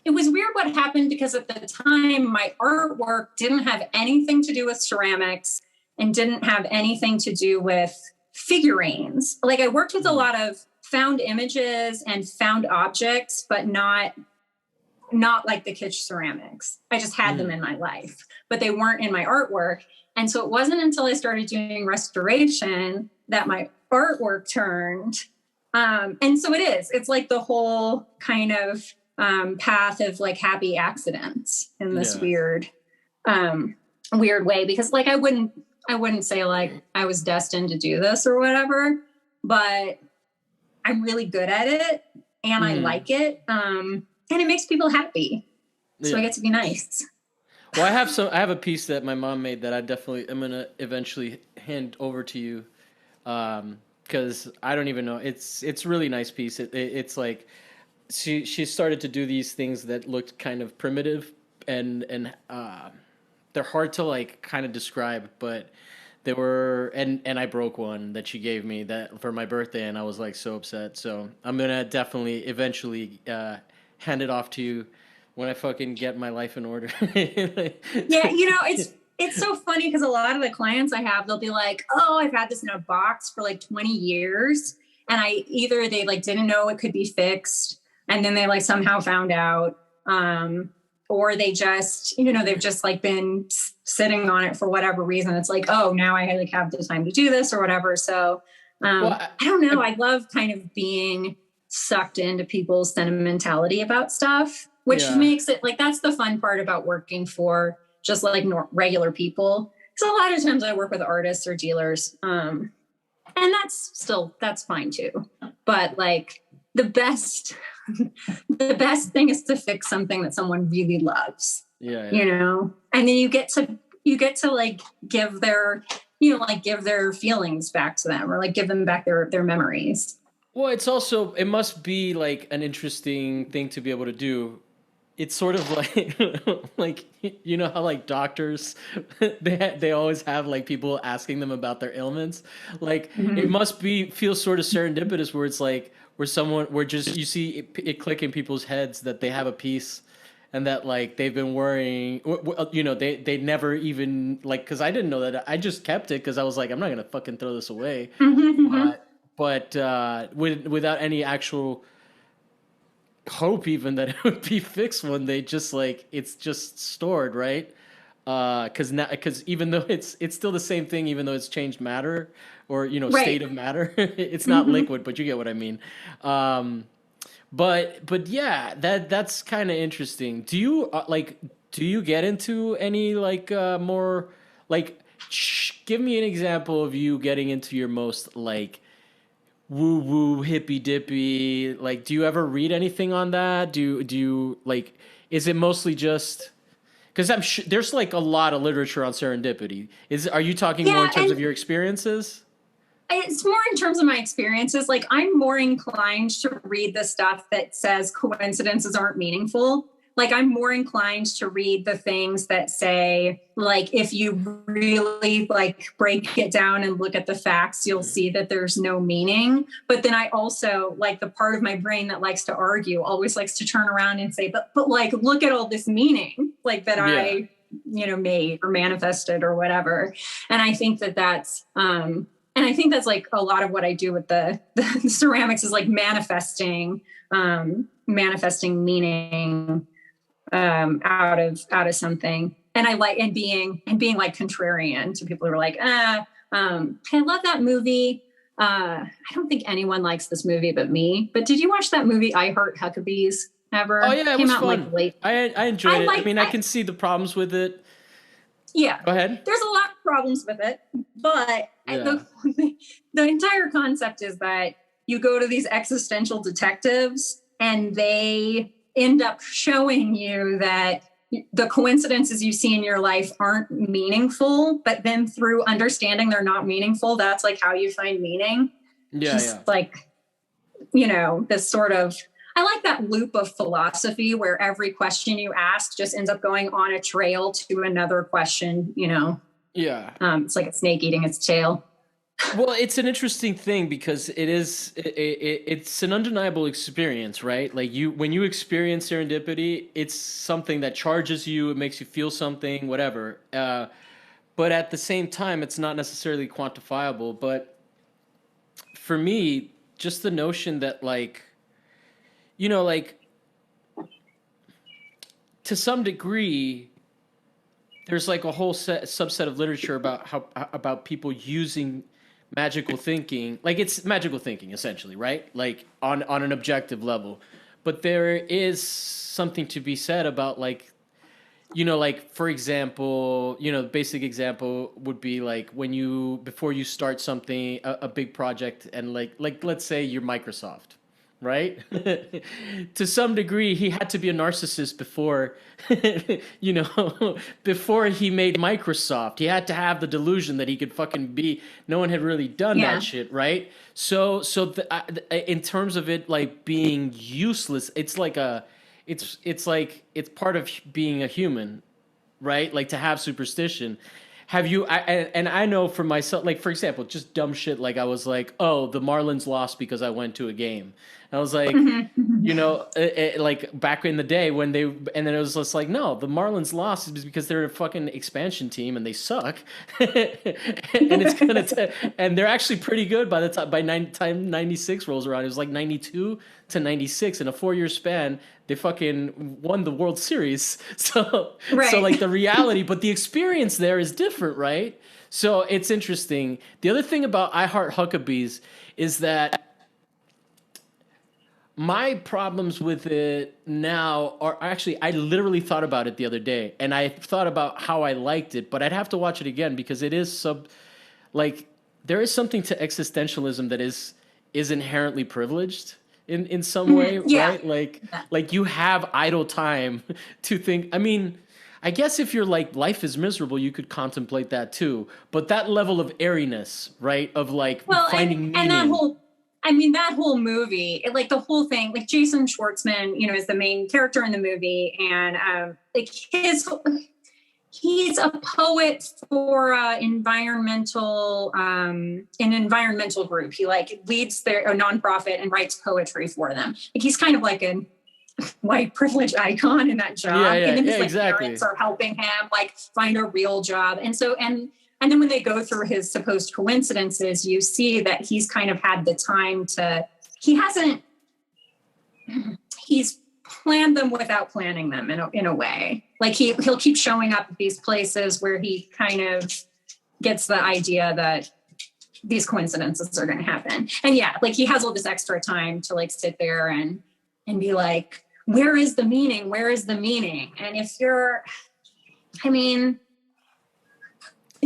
it was weird what happened because at the time my artwork didn't have anything to do with ceramics and didn't have anything to do with figurines. Like I worked with a lot of found images and found objects, but not like the kitsch ceramics. I just had them in my life, but they weren't in my artwork. And so it wasn't until I started doing restoration that my artwork turned. And so it's like the whole kind of path of like happy accidents in this weird way, because like I wouldn't say like I was destined to do this or whatever, but I'm really good at it and I like it. And it makes people happy. So I get to be nice. Well, I have a piece that my mom made that I definitely am going to eventually hand over to you. Cause I don't even know. It's a really nice piece. It's like, she started to do these things that looked kind of primitive and they're hard to like kind of describe, but they were, and I broke one that she gave me that for my birthday, and I was like so upset. So I'm gonna definitely eventually hand it off to you when I fucking get my life in order. Yeah, it's so funny because a lot of the clients I have, they'll be like, "Oh, I've had this in a box for like 20 years," and either they like didn't know it could be fixed, and then they like somehow found out, or they just, they've just like been sitting on it for whatever reason. It's like, oh, now I like have the time to do this or whatever. So I don't know. I love kind of being sucked into people's sentimentality about stuff, which makes it like, that's the fun part about working for just like regular people. Because a lot of times I work with artists or dealers, and that's fine too. Like the best thing is to fix something that someone really loves. And then you get to like give their feelings back to them, or like give them back their memories. Well, it must be like an interesting thing to be able to do. It's sort of like, like, how like doctors, they always have like people asking them about their ailments. Like it must feel sort of serendipitous where it's like, where just, you see it click in people's heads that they have a piece and that like they've been worrying, they never even like, cause I didn't know that. I just kept it cause I was like, I'm not going to fucking throw this away. But without any actual hope even that it would be fixed one day, just like it's just stored, right? Because even though it's still the same thing, even though it's changed matter or state of matter, it's not liquid, but you get what I mean. But yeah, that's kind of interesting. Do you get into any like more like give me an example of you getting into your most like woo woo hippy dippy, like do you ever read anything on that? Do you like, is it mostly just because I'm sure there's like a lot of literature on serendipity. Are you talking more in terms of your experiences? It's more in terms of my experiences. Like I'm more inclined to read the stuff that says coincidences aren't meaningful. Like I'm more inclined to read the things that say, like, if you really like break it down and look at the facts, you'll see that there's no meaning. But then I also like the part of my brain that likes to argue always likes to turn around and say, but like, look at all this meaning like that I, made or manifested or whatever. And I think that's, and I think that's like a lot of what I do with the ceramics is like manifesting meaning out of something. and being like contrarian to people who are like, I love that movie. I don't think anyone likes this movie but me. But did you watch that movie I Heart Huckabees ever? Oh yeah, it Came was out fun. like late. I enjoyed it. I mean, I can see the problems with it. Yeah. Go ahead. There's a lot of problems with it, but the entire concept is that you go to these existential detectives and they end up showing you that the coincidences you see in your life aren't meaningful, but then through understanding they're not meaningful, that's like how you find meaning. Like, this sort of, I like that loop of philosophy where every question you ask just ends up going on a trail to another question, Yeah. It's like a snake eating its tail. Well, it's an interesting thing because it's an undeniable experience, right? Like when you experience serendipity, it's something that charges you, it makes you feel something, whatever. But at the same time, it's not necessarily quantifiable. But for me, just the notion that like, like to some degree, there's like a whole subset of literature about people using magical thinking, like it's magical thinking essentially, right? Like on an objective level, but there is something to be said about like, like for example, the basic example would be like when before you start something, a big project, and like let's say you're Microsoft, right? To some degree, he had to be a narcissist before, before he made Microsoft. He had to have the delusion that he could fucking be. No one had really done that shit, right? So in terms of it like being useless, it's like it's part of being a human, right? Like to have superstition. Have you? I know for myself, like for example, just dumb shit. Like I was like, oh, the Marlins lost because I went to a game. I was like, like back in the day when and then it was just like, no, the Marlins lost because they're a fucking expansion team and they suck, and and they're actually pretty good by the time 96 rolls around. It was like 92 to 96 in a 4-year span. They fucking won the World Series. So like the reality, but the experience there is different, right? So it's interesting. The other thing about I Heart Huckabees is that my problems with it now are actually, I literally thought about it the other day and I thought about how I liked it, but I'd have to watch it again because it is there is something to existentialism that is inherently privileged in some way, right? Like you have idle time to think. I mean, I guess if you're like life is miserable, you could contemplate that too. But that level of airiness, right? Of like finding meaning. And that whole movie, like the whole thing, like Jason Schwartzman, is the main character in the movie, and like he's a poet for an environmental group. He like leads a nonprofit and writes poetry for them. Like he's kind of like a white privilege icon in that job. And then his exactly. parents are helping him like find a real job. And so and then when they go through his supposed coincidences, you see that he's kind of had the time he's planned them without planning them in a way. Like he'll keep showing up at these places where he kind of gets the idea that these coincidences are going to happen. And like he has all this extra time to like sit there and be like, where is the meaning? Where is the meaning? And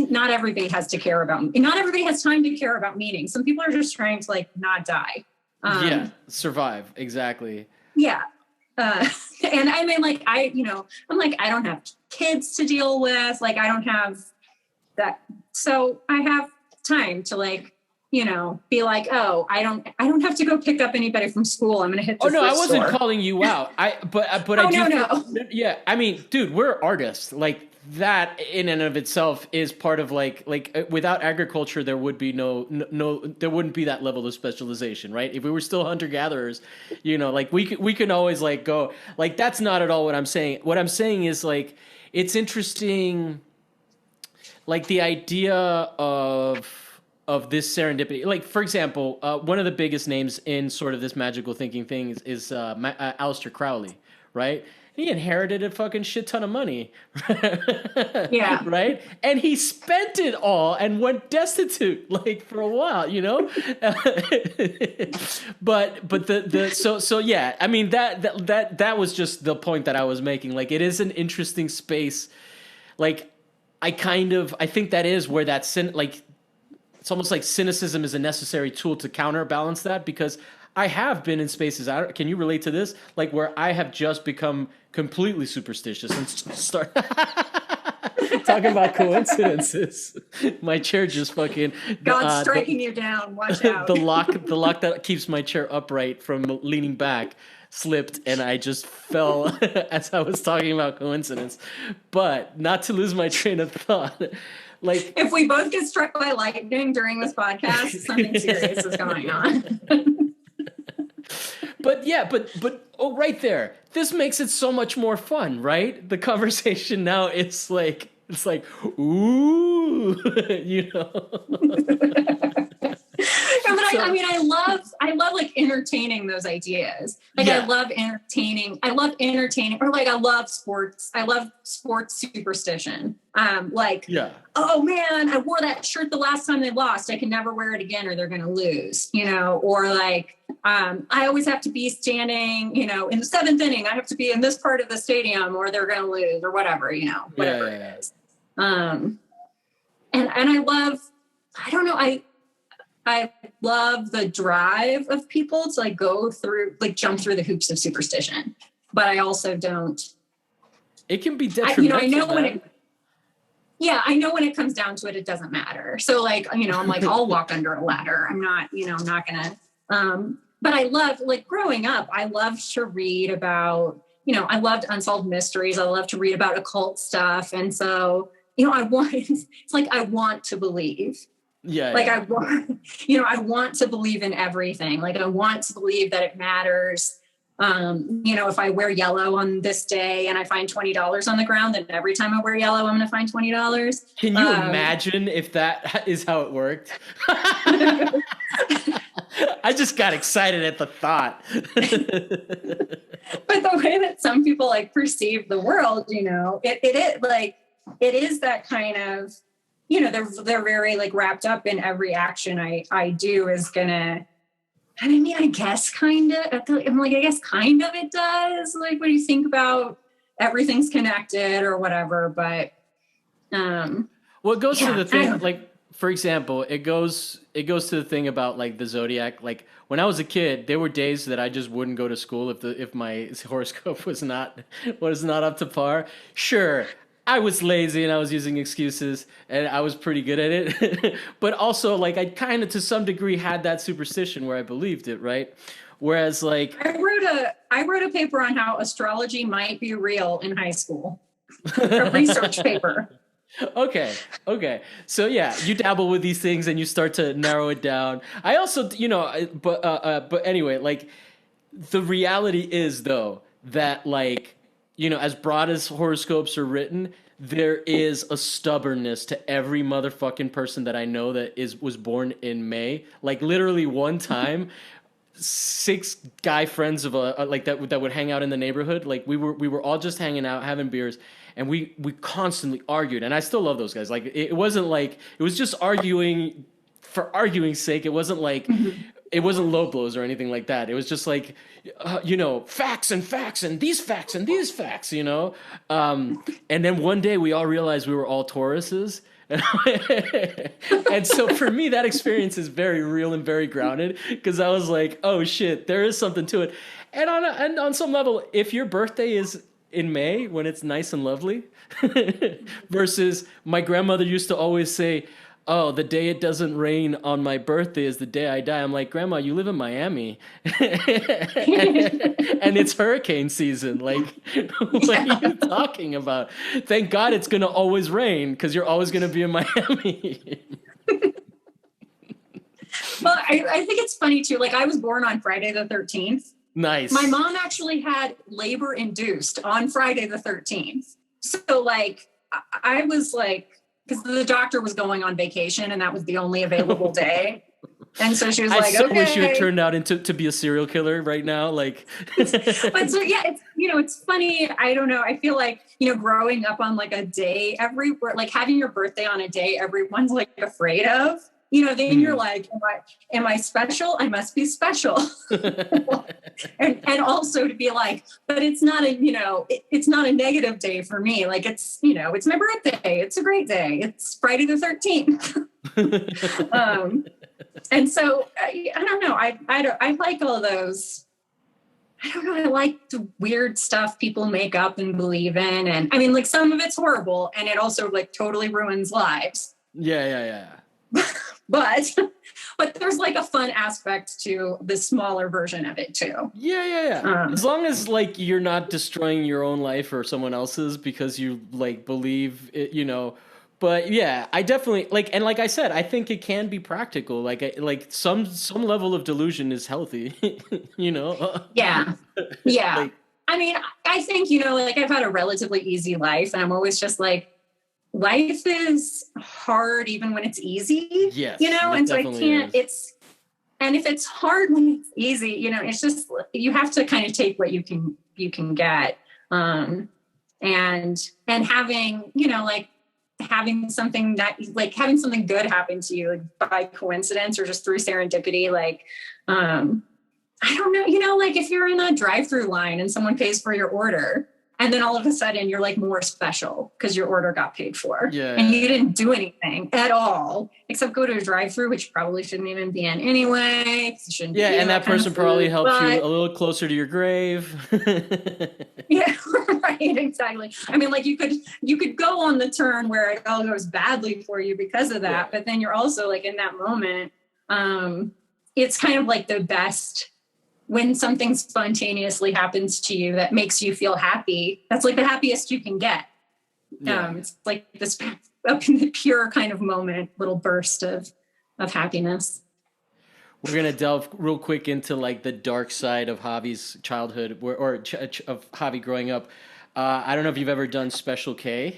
not everybody has time to care about meaning. Some people are just trying to like not die. Survive. Exactly. Yeah. And I mean, like, I'm like, I don't have kids to deal with. Like, I don't have that. So I have time to like, be like, oh, I don't have to go pick up anybody from school. I'm going to hit the I wasn't store. calling you out. Yeah. I mean, dude, we're artists. Like that in and of itself is part of like without agriculture, there would be no, there wouldn't be that level of specialization, right? If we were still hunter gatherers, like we can always like go, like, that's not at all what I'm saying. What I'm saying is like, it's interesting. Like the idea of this serendipity, like for example, one of the biggest names in sort of this magical thinking thing is Aleister Crowley, right? He inherited a fucking shit ton of money, Yeah. right? And he spent it all and went destitute, like for a while, you know. but so yeah. I mean that was just the point that I was making. Like it is an interesting space. Like I think that is where like it's almost like cynicism is a necessary tool to counterbalance that, because I have been in spaces. Can you relate to this? Like where I have just become completely superstitious and start talking about coincidences. My chair just fucking God's striking you down. Watch out. the lock that keeps my chair upright from leaning back slipped, and I just fell as I was talking about coincidence. But not to lose my train of thought. Like if we both get struck by lightning during this podcast, something serious is going on. But yeah, but oh, right there. This makes it so much more fun, right? The conversation now it's like ooh, you know. Yeah, but I mean, I love like entertaining those ideas. Like I love entertaining, or like I love sports. I love sports superstition. Oh man, I wore that shirt the last time they lost. I can never wear it again or they're going to lose, you know, or like, I always have to be standing, you know, in the 7th inning, I have to be in this part of the stadium or they're going to lose or whatever, you know, whatever it is. And I love, I don't know, I love the drive of people to like go through, like jump through the hoops of superstition, but I also don't. It can be detrimental. I know when it comes down to it, it doesn't matter. So like, you know, I'm like, I'll walk under a ladder. I'm not, you know, I'm not gonna, but I love, like growing up, I loved to read about, you know, I loved unsolved mysteries. I love to read about occult stuff. And so, you know, it's like, I want to believe. I want, you know, I want to believe in everything. Like I want to believe that it matters. You know, if I wear yellow on this day and I find $20 on the ground, then every time I wear yellow, I'm going to find $20. Can you imagine if that is how it worked? I just got excited at the thought. But the way that some people like perceive the world, you know, it is that kind of, you know, they're very like wrapped up in every action I do is gonna, I mean, I guess kind of, I'm like, I guess kind of it does. Like when you think about everything's connected or whatever, but well, it goes to the thing, like, for example, it goes to the thing about like the zodiac. Like when I was a kid, there were days that I just wouldn't go to school if my horoscope was not up to par. Sure, I was lazy and I was using excuses and I was pretty good at it. But also like I kind of to some degree had that superstition where I believed it, right? Whereas like I wrote a paper on how astrology might be real in high school. A research paper. Okay. So yeah, you dabble with these things and you start to narrow it down. I also, you know, but anyway, like the reality is though that like, you know, as broad as horoscopes are written, there is a stubbornness to every motherfucking person that I know that was born in May. Like literally one time, 6 guy friends of like that would hang out in the neighborhood. Like we were all just hanging out, having beers, and we constantly argued. And I still love those guys. Like it wasn't like it was just arguing for arguing's sake. It wasn't like. It wasn't low blows or anything like that. It was just like, you know, facts and these facts, you know? And then one day we all realized we were all Tauruses. And so for me, that experience is very real and very grounded because I was like, oh shit, there is something to it. And on some level, if your birthday is in May when it's nice and lovely versus my grandmother used to always say, oh, the day it doesn't rain on my birthday is the day I die. I'm like, Grandma, you live in Miami. and it's hurricane season. Like, what are you talking about? Thank God it's going to always rain because you're always going to be in Miami. Well, I think it's funny too. Like I was born on Friday the 13th. Nice. My mom actually had labor induced on Friday the 13th. So like, I was like, because the doctor was going on vacation and that was the only available day. And so she was I like, so wish you had okay. turned out into to be a serial killer right now. Like, But so yeah, it's, it's funny. I don't know. I feel like, growing up on like a day like having your birthday on a day everyone's like afraid of, then you're like, am I special? I must be special. and also to be like, but it's not it's not a negative day for me. Like it's my birthday. It's a great day. It's Friday the 13th. And so I don't know. I like all those. I don't know. I like the weird stuff people make up and believe in. And I mean, like some of it's horrible and it also like totally ruins lives. Yeah. But there's like a fun aspect to the smaller version of it too. Yeah. As long as like you're not destroying your own life or someone else's because you like believe it, But yeah, I definitely like I said, I think it can be practical. Like some level of delusion is healthy, Yeah. Like, I mean, I think, like I've had a relatively easy life and I'm always just like, life is hard even when it's easy, yes, and so I can't, is. and if it's hard when it's easy, it's just, you have to kind of take what you can get. And having, like having something having something good happen to you like, by coincidence or just through serendipity, like, I don't know, like if you're in a drive-through line and someone pays for your order and then all of a sudden you're like more special because your order got paid for and you didn't do anything at all except go to a drive-through, which probably shouldn't even be in anyway. Yeah, and that person probably helped you a little closer to your grave. Yeah, right, exactly. I mean, like you could go on the turn where it all goes badly for you because of that, but then you're also like in that moment, it's kind of like the best when something spontaneously happens to you that makes you feel happy. That's like the happiest you can get. It's like this pure kind of moment, little burst of happiness. We're going to delve real quick into like the dark side of Javi's childhood or of Javi growing up. I don't know if you've ever done Special K,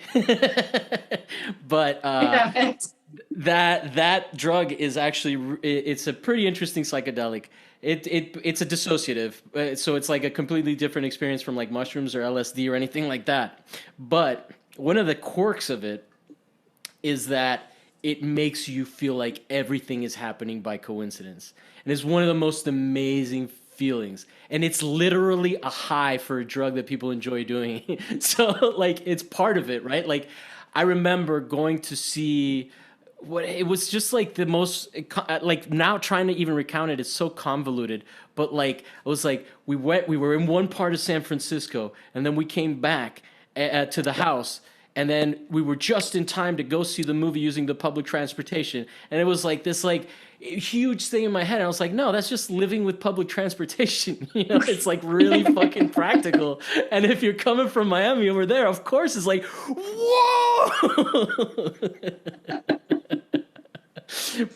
but that drug is actually, it's a pretty interesting psychedelic. It's a dissociative, so it's like a completely different experience from like mushrooms or LSD or anything like that. But one of the quirks of it is that it makes you feel like everything is happening by coincidence, and it's one of the most amazing feelings. And it's literally a high for a drug that people enjoy doing. So like it's part of it, right? Like I remember going to see. It was just like the most, like now trying to even recount it, it's so convoluted. But like it was like we were in one part of San Francisco, and then we came back to the house, and then we were just in time to go see the movie using the public transportation. And it was like this like huge thing in my head. And I was like, no, that's just living with public transportation. It's like really fucking practical. And if you're coming from Miami over there, of course it's like, whoa.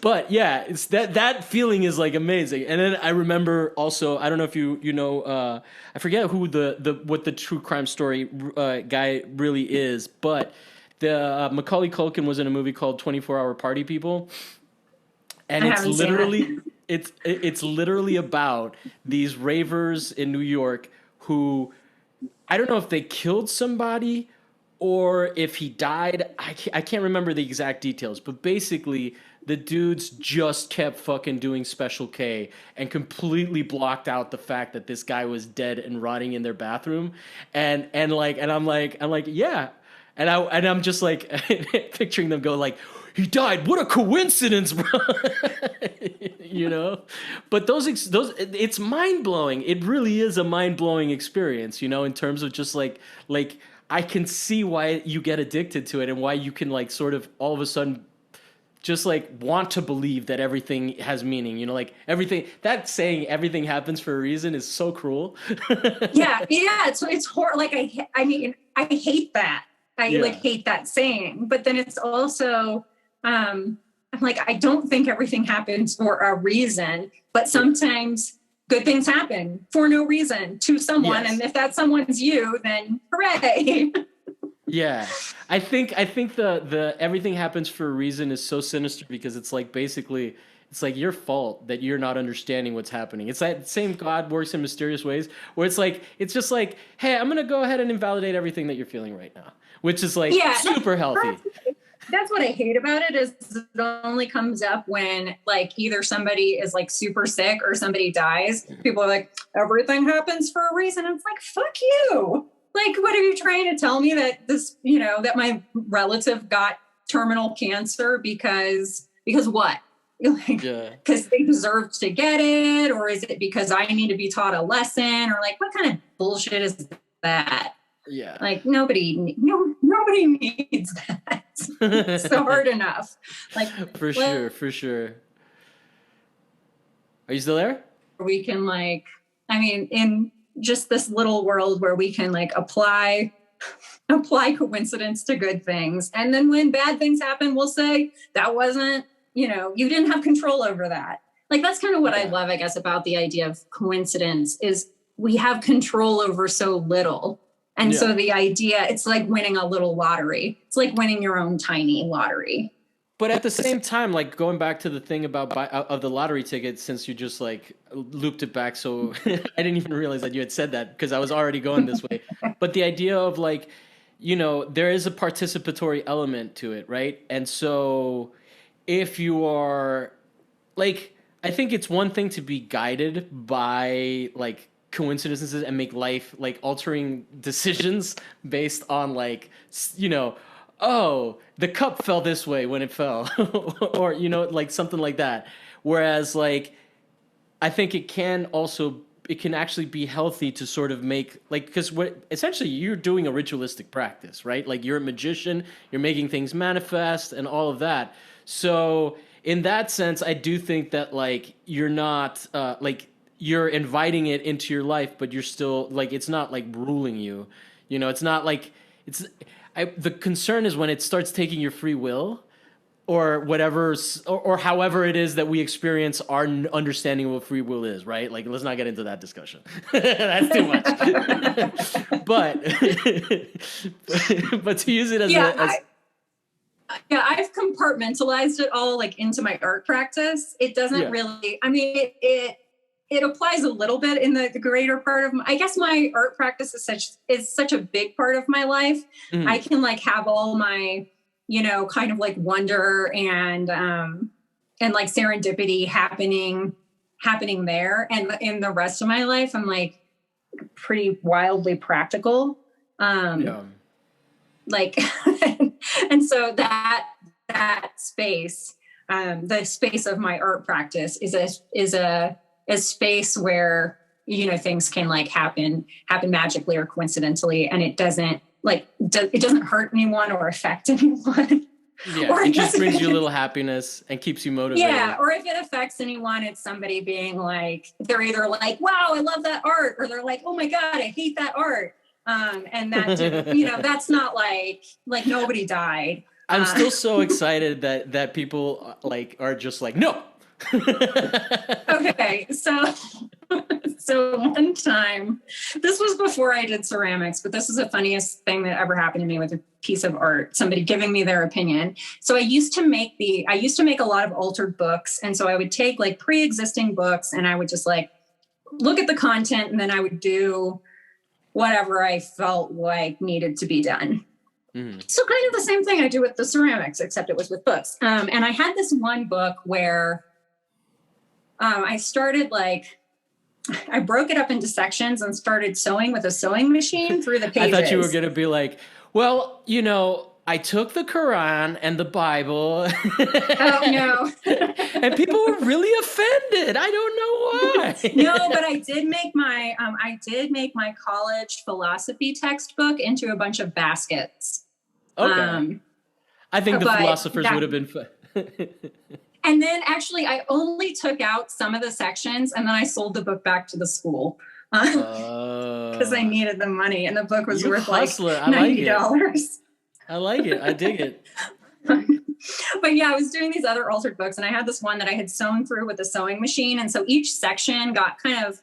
But yeah, it's that feeling is like amazing. And then I remember also, I don't know if you know, I forget who what the true crime story guy really is, but the Macaulay Culkin was in a movie called 24-Hour Party People, and it's literally about these ravers in New York who, I don't know if they killed somebody or if he died. I can't remember the exact details, but basically the dudes just kept fucking doing Special K and completely blocked out the fact that this guy was dead and rotting in their bathroom. And I'm like, yeah. And I'm just like picturing them go like, he died. What a coincidence, bro. But those it's mind blowing. It really is a mind blowing experience, in terms of just like I can see why you get addicted to it and why you can like sort of all of a sudden just like want to believe that everything has meaning, like everything, that saying everything happens for a reason is so cruel. Yeah. It's horrible. Like, I mean, I hate that. I hate that saying, but then it's also, I'm like, I don't think everything happens for a reason, but sometimes good things happen for no reason to someone. Yes. And if that someone's you, then hooray. Yeah, I think the everything happens for a reason is so sinister because it's like basically it's like your fault that you're not understanding what's happening. It's that same God works in mysterious ways where it's just like, hey, I'm gonna go ahead and invalidate everything that you're feeling right now, which is like Yeah, super healthy. that's what I hate about it is it only comes up when like either somebody is like super sick or somebody dies. People are like, everything happens for a reason. I'm like, fuck you. Like, what are you trying to tell me that this, that my relative got terminal cancer because what? Like, because they deserved to get it, or is it because I need to be taught a lesson, or like, what kind of bullshit is that? Yeah. Like nobody needs that. It's so hard enough. Like for sure. Are you still there? We can in just this little world where we can like apply coincidence to good things. And then when bad things happen, we'll say that wasn't, you didn't have control over that. Like, that's kind of what I love, I guess, about the idea of coincidence is we have control over so little. And so the idea, it's like winning a little lottery. It's like winning your own tiny lottery. But at the same time, like going back to the thing about of the lottery ticket, since you just like looped it back, so I didn't even realize that you had said that because I was already going this way. But the idea of like, there is a participatory element to it, right? And so if you are like, I think it's one thing to be guided by like coincidences and make life like altering decisions based on like, oh, the cup fell this way when it fell or, like something like that. Whereas like, I think it can actually be healthy to sort of make like, because essentially you're doing a ritualistic practice, right? Like you're a magician, you're making things manifest and all of that. So in that sense, I do think that like, you're not like, you're inviting it into your life, but you're still like, it's not like ruling you, it's not like the concern is when it starts taking your free will or whatever, or however it is that we experience our understanding of what free will is, right? Like, let's not get into that discussion. That's too much. but to use it as I've compartmentalized it all like into my art practice. It doesn't really, it applies a little bit in the greater part of I guess my art practice is such a big part of my life. Mm-hmm. I can like have all my, kind of like wonder and like serendipity happening there. And in the rest of my life, I'm like pretty wildly practical. Like, and so that space, the space of my art practice is a space where, things can like happen magically or coincidentally. And it doesn't it doesn't hurt anyone or affect anyone. Yeah, or it just brings you a little happiness and keeps you motivated. Yeah, or if it affects anyone, it's somebody being like, they're either like, wow, I love that art. Or they're like, oh my God, I hate that art. And that, that's not like nobody died. I'm still so excited that people like are just like, no. Okay, so one time, this was before I did ceramics, but this is the funniest thing that ever happened to me with a piece of art, somebody giving me their opinion. So I used to make a lot of altered books. And so I would take like pre-existing books and I would just like look at the content and then I would do whatever I felt like needed to be done. Mm. So kind of the same thing I do with the ceramics, except it was with books. And I had this one book where I started I broke it up into sections and started sewing with a sewing machine through the pages. I thought you were going to be like, well, I took the Quran and the Bible. Oh, no. And people were really offended. I don't know why. No, but I did make my college philosophy textbook into a bunch of baskets. Okay. I think the philosophers would have been fun. And then actually I only took out some of the sections and then I sold the book back to the school because I needed the money and the book was worth hustler. like $90. I like it. I dig it. But yeah, I was doing these other altered books and I had this one that I had sewn through with a sewing machine. And so each section got kind of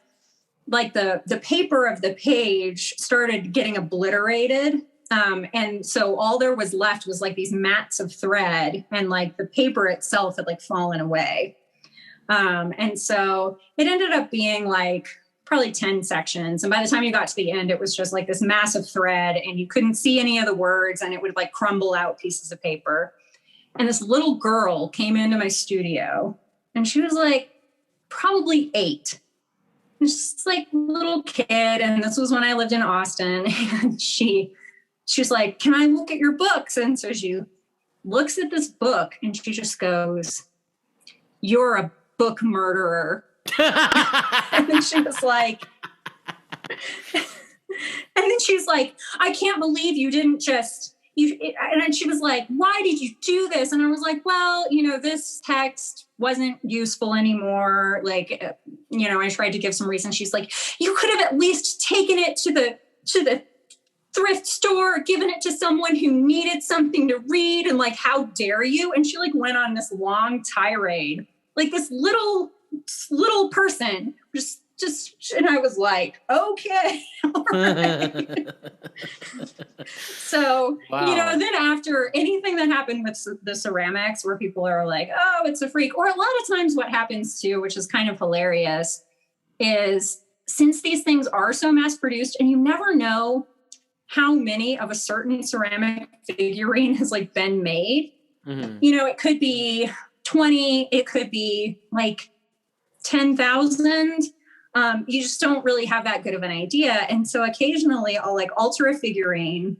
like the paper of the page started getting obliterated. And so all there was left was like these mats of thread and like the paper itself had like fallen away. And so it ended up being like probably 10 sections. And by the time you got to the end, it was just like this massive thread and you couldn't see any of the words and it would like crumble out pieces of paper. And this little girl came into my studio and she was like probably 8. Just like little kid. And this was when I lived in Austin. And she's like, can I look at your books? And so she looks at this book and she just goes, you're a book murderer. And then she was like, and then she's like, I can't believe you didn't just, and then she was like, why did you do this? And I was like, well, this text wasn't useful anymore. Like, I tried to give some reason. She's like, you could have at least taken it to the thrift store, given it to someone who needed something to read. And like, how dare you? And she like went on this long tirade, like this little person just, and I was like, okay. All right. So, wow. Then after anything that happened with the ceramics where people are like, oh, it's a freak. Or a lot of times what happens too, which is kind of hilarious, is since these things are so mass produced and you never know how many of a certain ceramic figurine has like been made, it could be 20, it could be like 10,000. You just don't really have that good of an idea. And so occasionally I'll like alter a figurine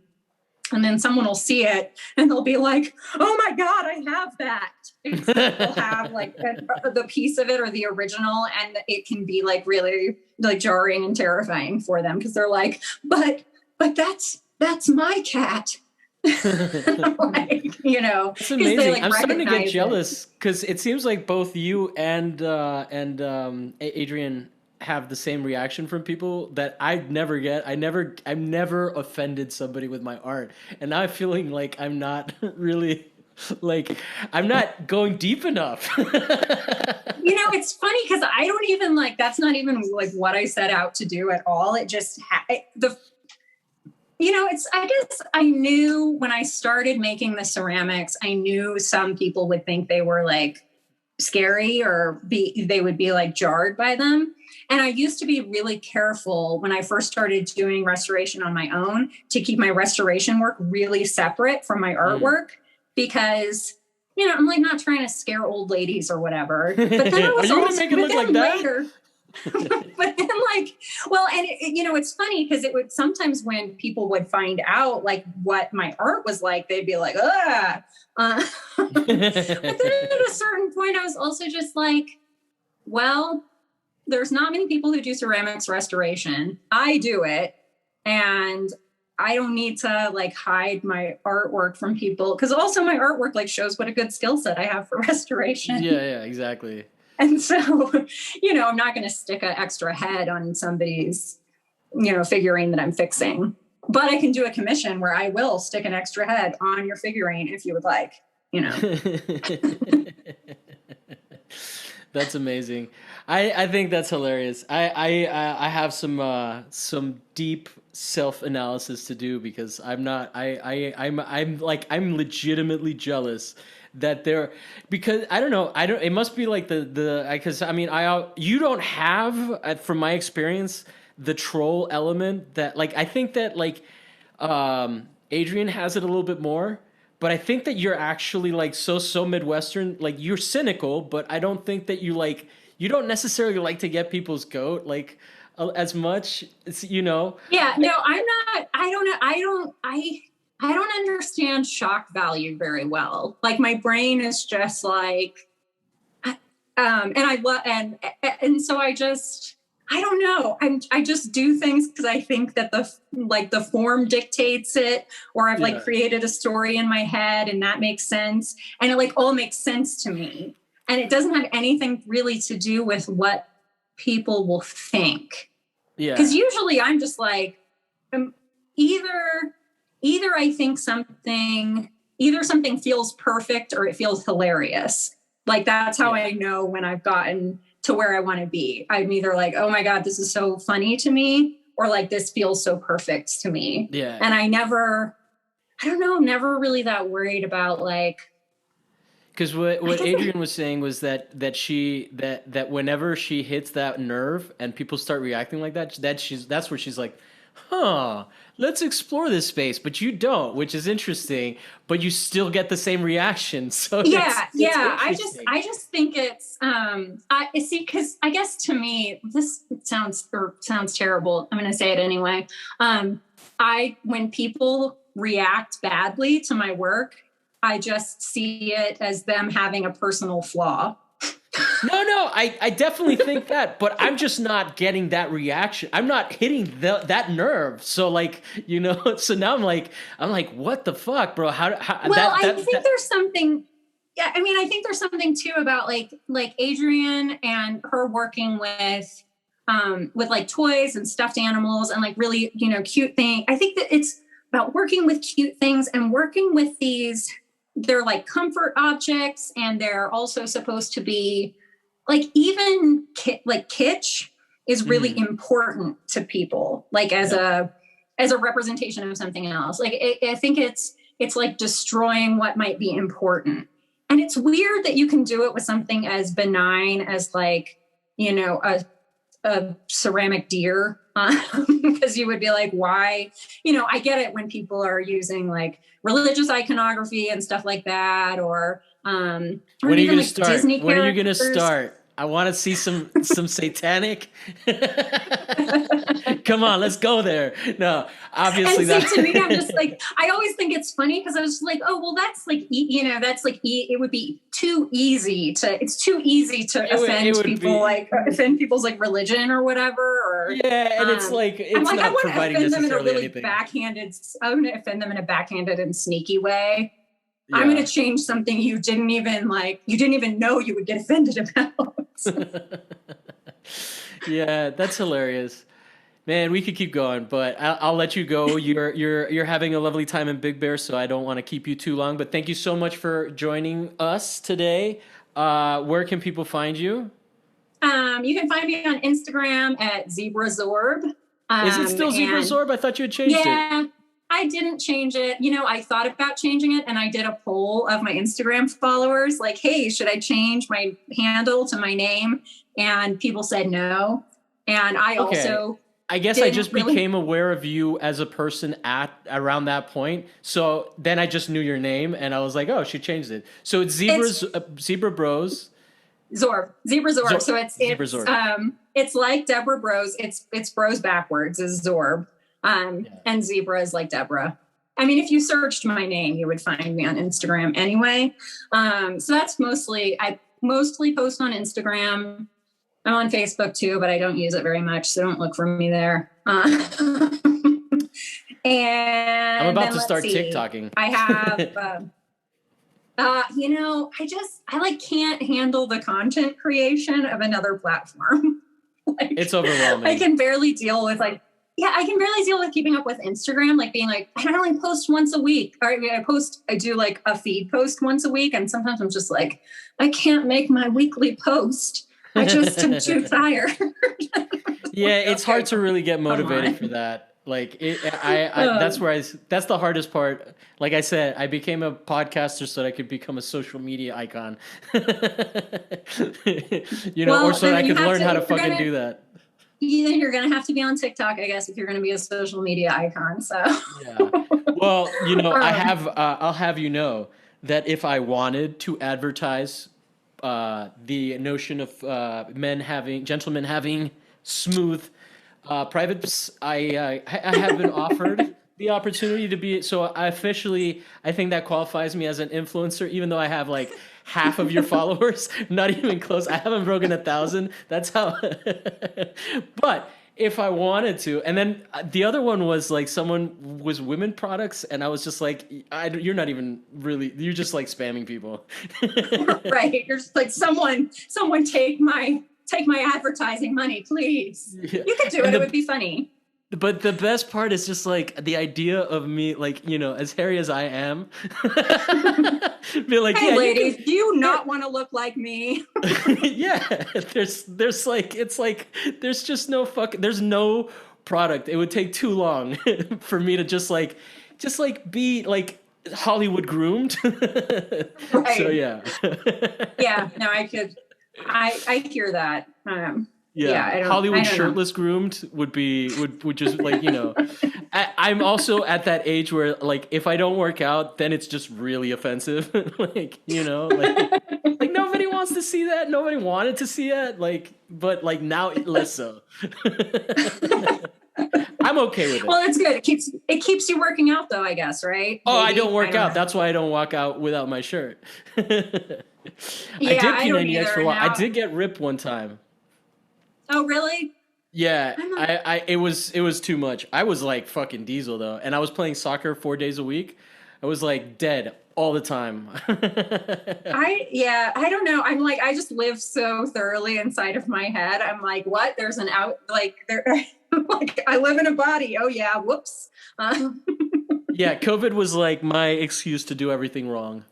and then someone will see it and they'll be like, oh my God, I have that. They'll have like the piece of it or the original. And it can be like really like jarring and terrifying for them because they're like, but that's my cat. Like, it's amazing. like I'm starting to get jealous it. because it seems like both you and Adrian have the same reaction from people that I never get. I've never offended somebody with my art, and now I'm feeling like I'm not really like I'm not going deep enough. It's funny because I don't even like that's not even like what I set out to do at all. It just I guess I knew when I started making the ceramics, I knew some people would think they were like scary or they would be like jarred by them. And I used to be really careful when I first started doing restoration on my own to keep my restoration work really separate from my artwork because, I'm like not trying to scare old ladies or whatever. But then I was also make it look like later, but then like, well, and it's funny because it would sometimes when people would find out like what my art was like, they'd be like, but then at a certain point, I was also just like, well, there's not many people who do ceramics restoration. I do it. And I don't need to like hide my artwork from people. Cause also my artwork like shows what a good skill set I have for restoration. Yeah, exactly. And so, I'm not going to stick an extra head on somebody's, figurine that I'm fixing. But I can do a commission where I will stick an extra head on your figurine if you would like, That's amazing. I think that's hilarious. I have some deep self-analysis to do because I'm legitimately jealous that because I don't know, it must be like because you don't have, from my experience, the troll element that like I think that like Adrian has it a little bit more. But I think that you're actually like so Midwestern, like you're cynical, but I don't think that you don't necessarily like to get people's goat like as much, Yeah, no, I'm not, I don't understand shock value very well. Like my brain is just like, and so I don't know. I just do things because I think that the form dictates it, or I've like created a story in my head and that makes sense. And it like all makes sense to me. And it doesn't have anything really to do with what people will think. Yeah. Because usually I'm just like, either I think something feels perfect or it feels hilarious. Like that's how I know when I've gotten to where I want to be. I'm either like, oh my God, this is so funny to me, or like, this feels so perfect to me. Yeah. And I'm never really that worried about like, Because what Adrian was saying was that whenever she hits that nerve and people start reacting like that, that's where she's like, huh, let's explore this space. But you don't, which is interesting. But you still get the same reaction. So yeah, I just think it's I see, because I guess to me this sounds terrible. I'm going to say it anyway. When people react badly to my work, I just see it as them having a personal flaw. No, I definitely think that, but I'm just not getting that reaction. I'm not hitting that nerve. So like, so now I'm like, what the fuck, bro? I think there's something. Yeah, I mean, I think there's something too about like Adrian and her working with like toys and stuffed animals and like really, cute thing. I think that it's about working with cute things and working with these. They're like comfort objects, and they're also supposed to be like even kitsch is really important to people, like as a representation of something else. Like I think it's like destroying what might be important. And it's weird that you can do it with something as benign as like, a ceramic deer, because you would be like, why? I get it when people are using like religious iconography and stuff like that, or when are you going to start? Disney when are you going to start? I want to see some satanic. Come on, let's go there. No, obviously and to me, I'm just like, I always think it's funny because I was like, oh, well, that's like, it would be too easy to offend people, like offend people's like religion or whatever. Or yeah, and it's like, it's not I want to providing offend them in a really anything. I'm going to offend them in a backhanded and sneaky way. Yeah. I'm going to change something you didn't even know you would get offended about. Yeah, that's hilarious. Man, we could keep going, but I'll let you go. You're having a lovely time in Big Bear, so I don't want to keep you too long. But thank you so much for joining us today. Where can people find you? You can find me on Instagram at ZebraZorb. Is it still ZebraZorb? I thought you had changed it. Yeah, I didn't change it. I thought about changing it, and I did a poll of my Instagram followers, like, hey, should I change my handle to my name? And people said no. And I guess I just became aware of you as a person at around that point. So then I just knew your name, and I was like, oh, she changed it. So it's Debra Broz. Zebra Zorb. So Debra Zorb. It's like Debra Broz. It's Broz backwards is Zorb. And Zebra is like Debra. I mean, if you searched my name, you would find me on Instagram anyway. So that's I mostly post on Instagram. I'm on Facebook too, but I don't use it very much, so don't look for me there. And I'm about to start TikToking. I have, I can't handle the content creation of another platform. It's overwhelming. I can barely deal with keeping up with Instagram, like being like, I only post once a week. Or I do like a feed post once a week. And sometimes I'm just like, I can't make my weekly post. I just am too tired. Yeah, it's hard to really get motivated for that. Like, that's the hardest part. Like I said, I became a podcaster so that I could become a social media icon. Or so that I could learn how to fucking do that. You're going to have to be on TikTok, I guess, if you're going to be a social media icon. So yeah. Well, I'll have you know that if I wanted to advertise the notion of gentlemen having smooth privates, I have been offered the opportunity to be. So I think that qualifies me as an influencer, even though I have like half of your followers, not even close. I haven't broken 1,000. That's how. But if I wanted to, and then the other one was like someone was women products, and I was just like, you're not even really, you're just like spamming people. Right. You're just like, someone take my advertising money, please. Yeah. You could do it. It would be funny. But the best part is just like the idea of me, like, as hairy as I am, be like, hey, ladies, do you not want to look like me? Yeah, there's like, it's like, there's just there's no product. It would take too long for me to just be like, Hollywood groomed. Right. So yeah. Yeah, no, I hear that. Yeah, Yeah, I Hollywood don't know. shirtless groomed would just like, I'm also at that age where like if I don't work out, then it's just really offensive. Like, like nobody wants to see that. Nobody wanted to see it. Like, but like now less so. I'm okay with it. Well, that's good. It keeps you working out though, I guess, right? Oh, I don't Maybe. I work don't out. know. That's why I don't walk out without my shirt. I Yeah, did I don't P90X for either a while. I now. did get ripped one time. Oh, really? Yeah, I'm not. it was too much. I was like fucking diesel though, and I was playing soccer 4 days a week. I was like dead all the time. Yeah, I don't know. I'm like, I just live so thoroughly inside of my head. I'm like, what? There's an out, like, there, like, I live in a body. Oh, yeah. Whoops. Uh, Yeah, COVID was like my excuse to do everything wrong.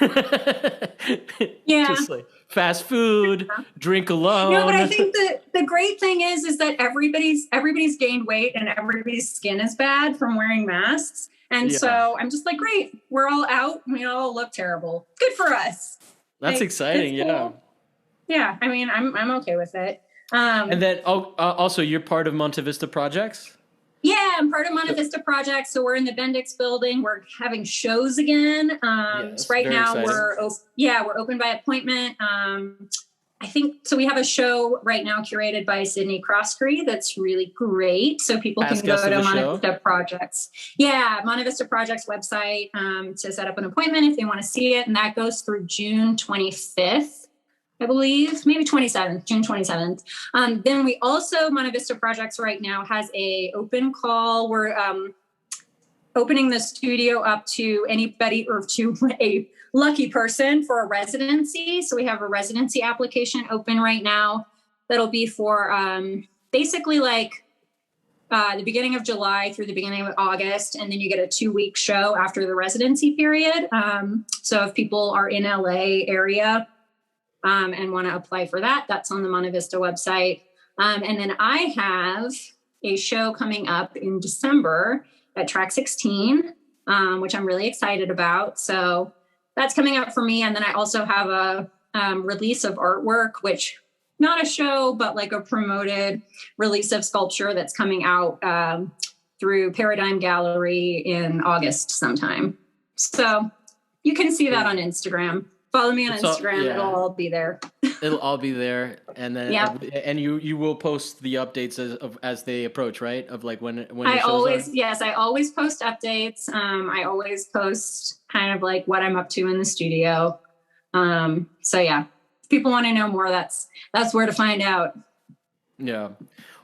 yeah. Just like fast food, drink No, but I alone. think the great thing is that everybody's gained weight and everybody's skin is bad from wearing masks. And Yeah, so I'm just like, great, we're all out. We all look terrible. Good for us. that's Like, it's exciting. Yeah. cool. Yeah, I mean, I'm okay with it. And then also you're part of Monte Vista Projects. Yeah, I'm part of Monte Vista Project. So we're in the Bendix building. We're having shows again. So Yes, right very now exciting. we're open by appointment. I think so. We have a show right now curated by Sydney Crosscree that's really great. So people can Past go guest of to the Monte show. Vista Projects. Yeah, Monte Vista Projects website to set up an appointment if they want to see it, and that goes through June 25th. I believe, maybe 27th, June 27th. Then we also, Monte Vista Projects right now has a open call. We're opening the studio up to anybody or to a lucky person for a residency. So we have a residency application open right now that'll be for basically like the beginning of July through the beginning of August. And then you get a 2-week show after the residency period. So if people are in LA area, and want to apply for that, that's on the Monte Vista website. And then I have a show coming up in December at Track 16, which I'm really excited about. So that's coming up for me. And then I also have a release of artwork, which not a show, but like a promoted release of sculpture that's coming out through Paradigm Gallery in August sometime. So you can see that on Instagram. Follow me on Instagram. Yeah. It'll all be there. It'll all be there, and then and you will post the updates as they approach, right? Of like when I the shows always are. yes, I always post updates. I always post kind of like what I'm up to in the studio. So yeah, if people want to know more, that's where to find out. Yeah.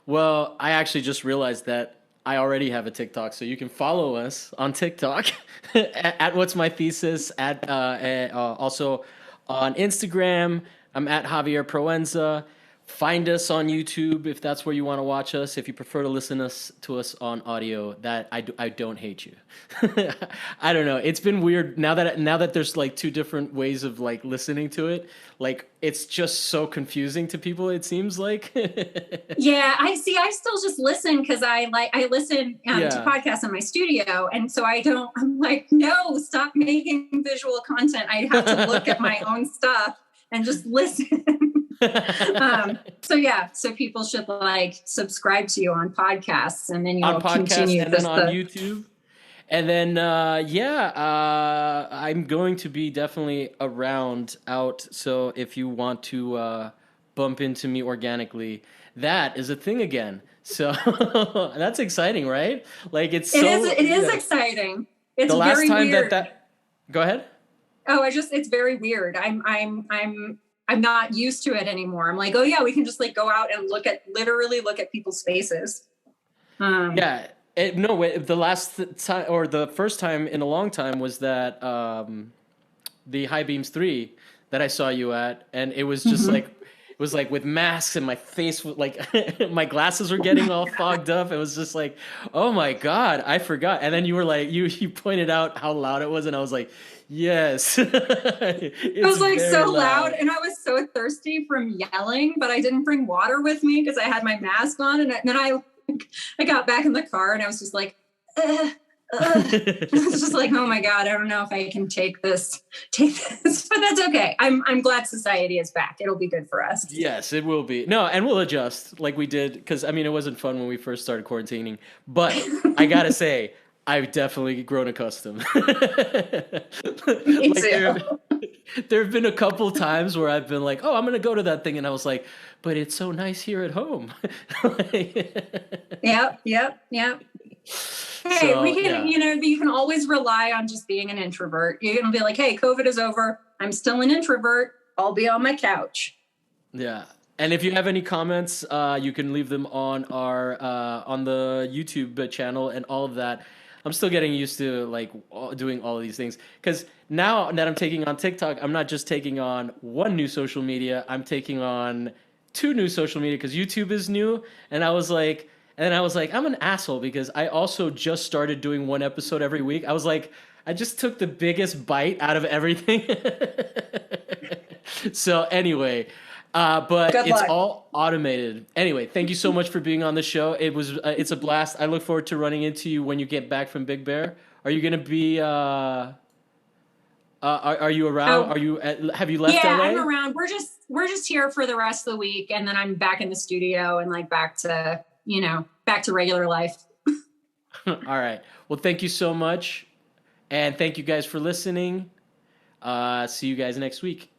Well, I actually just realized that I already have a TikTok, so you can follow us on TikTok at What's My Thesis, also on Instagram. I'm at Javier Proenza. Find us on YouTube if that's where you want to watch us. If you prefer to listen to us on audio, that I don't hate you. I don't know. It's been weird now that there's like two different ways of like listening to it. Like it's just so confusing to people. It seems like. Yeah, I see. I still just listen because I listen to podcasts in my studio, and so I'm like, no, stop making visual content. I have to look at my own stuff and just listen. So people should like subscribe to you on podcasts, and then you'll continue and then on YouTube. And then I'm going to be definitely around out. So if you want to bump into me organically, that is a thing again. So that's exciting, right? Like it is exciting. It's the last very time weird. that go ahead. Oh, it's very weird. I'm not used to it anymore. I'm like, oh yeah, we can just like go out and literally look at people's faces. The last time or the first time in a long time was that the High Beams 3 that I saw you at, and it was just like it was like with masks and my face was like my glasses were getting all fogged up. It was just like, oh my God, I forgot. And then you were like, you pointed out how loud it was, and I was like, yes. It was like so loud, and I was so thirsty from yelling, but I didn't bring water with me because I had my mask on, and then I got back in the car and I was just like, It's just like, oh my God, I don't know if I can take this, but that's okay. I'm glad society is back. It'll be good for us. Yes, it will be. No, and we'll adjust like we did because I mean it wasn't fun when we first started quarantining, but I gotta say I've definitely grown accustomed. Me Like too. there have been a couple times where I've been like, "Oh, I'm gonna go to that thing," and I was like, "But it's so nice here at home." Yep, yep, yep. Hey, we So can, yeah, you can always rely on just being an introvert. You're going to be like, hey, COVID is over. I'm still an introvert. I'll be on my couch. yeah. And if you have any comments, you can leave them on the YouTube channel and all of that. I'm still getting used to like doing all of these things because now that I'm taking on TikTok, I'm not just taking on one new social media. I'm taking on two new social media because YouTube is new, and I was like, I'm an asshole because I also just started doing one episode every week. I was like, I just took the biggest bite out of everything. So anyway, but Good it's luck. all automated. Anyway, thank you so much for being on the show. It's a blast. I look forward to running into you when you get back from Big Bear. Are you gonna be? Are you around? Oh, Are you? Have you left yeah, I'm LA? around. We're just here for the rest of the week. And then I'm back in the studio and like back to regular life. All right. Well, thank you so much, and thank you guys for listening. See you guys next week.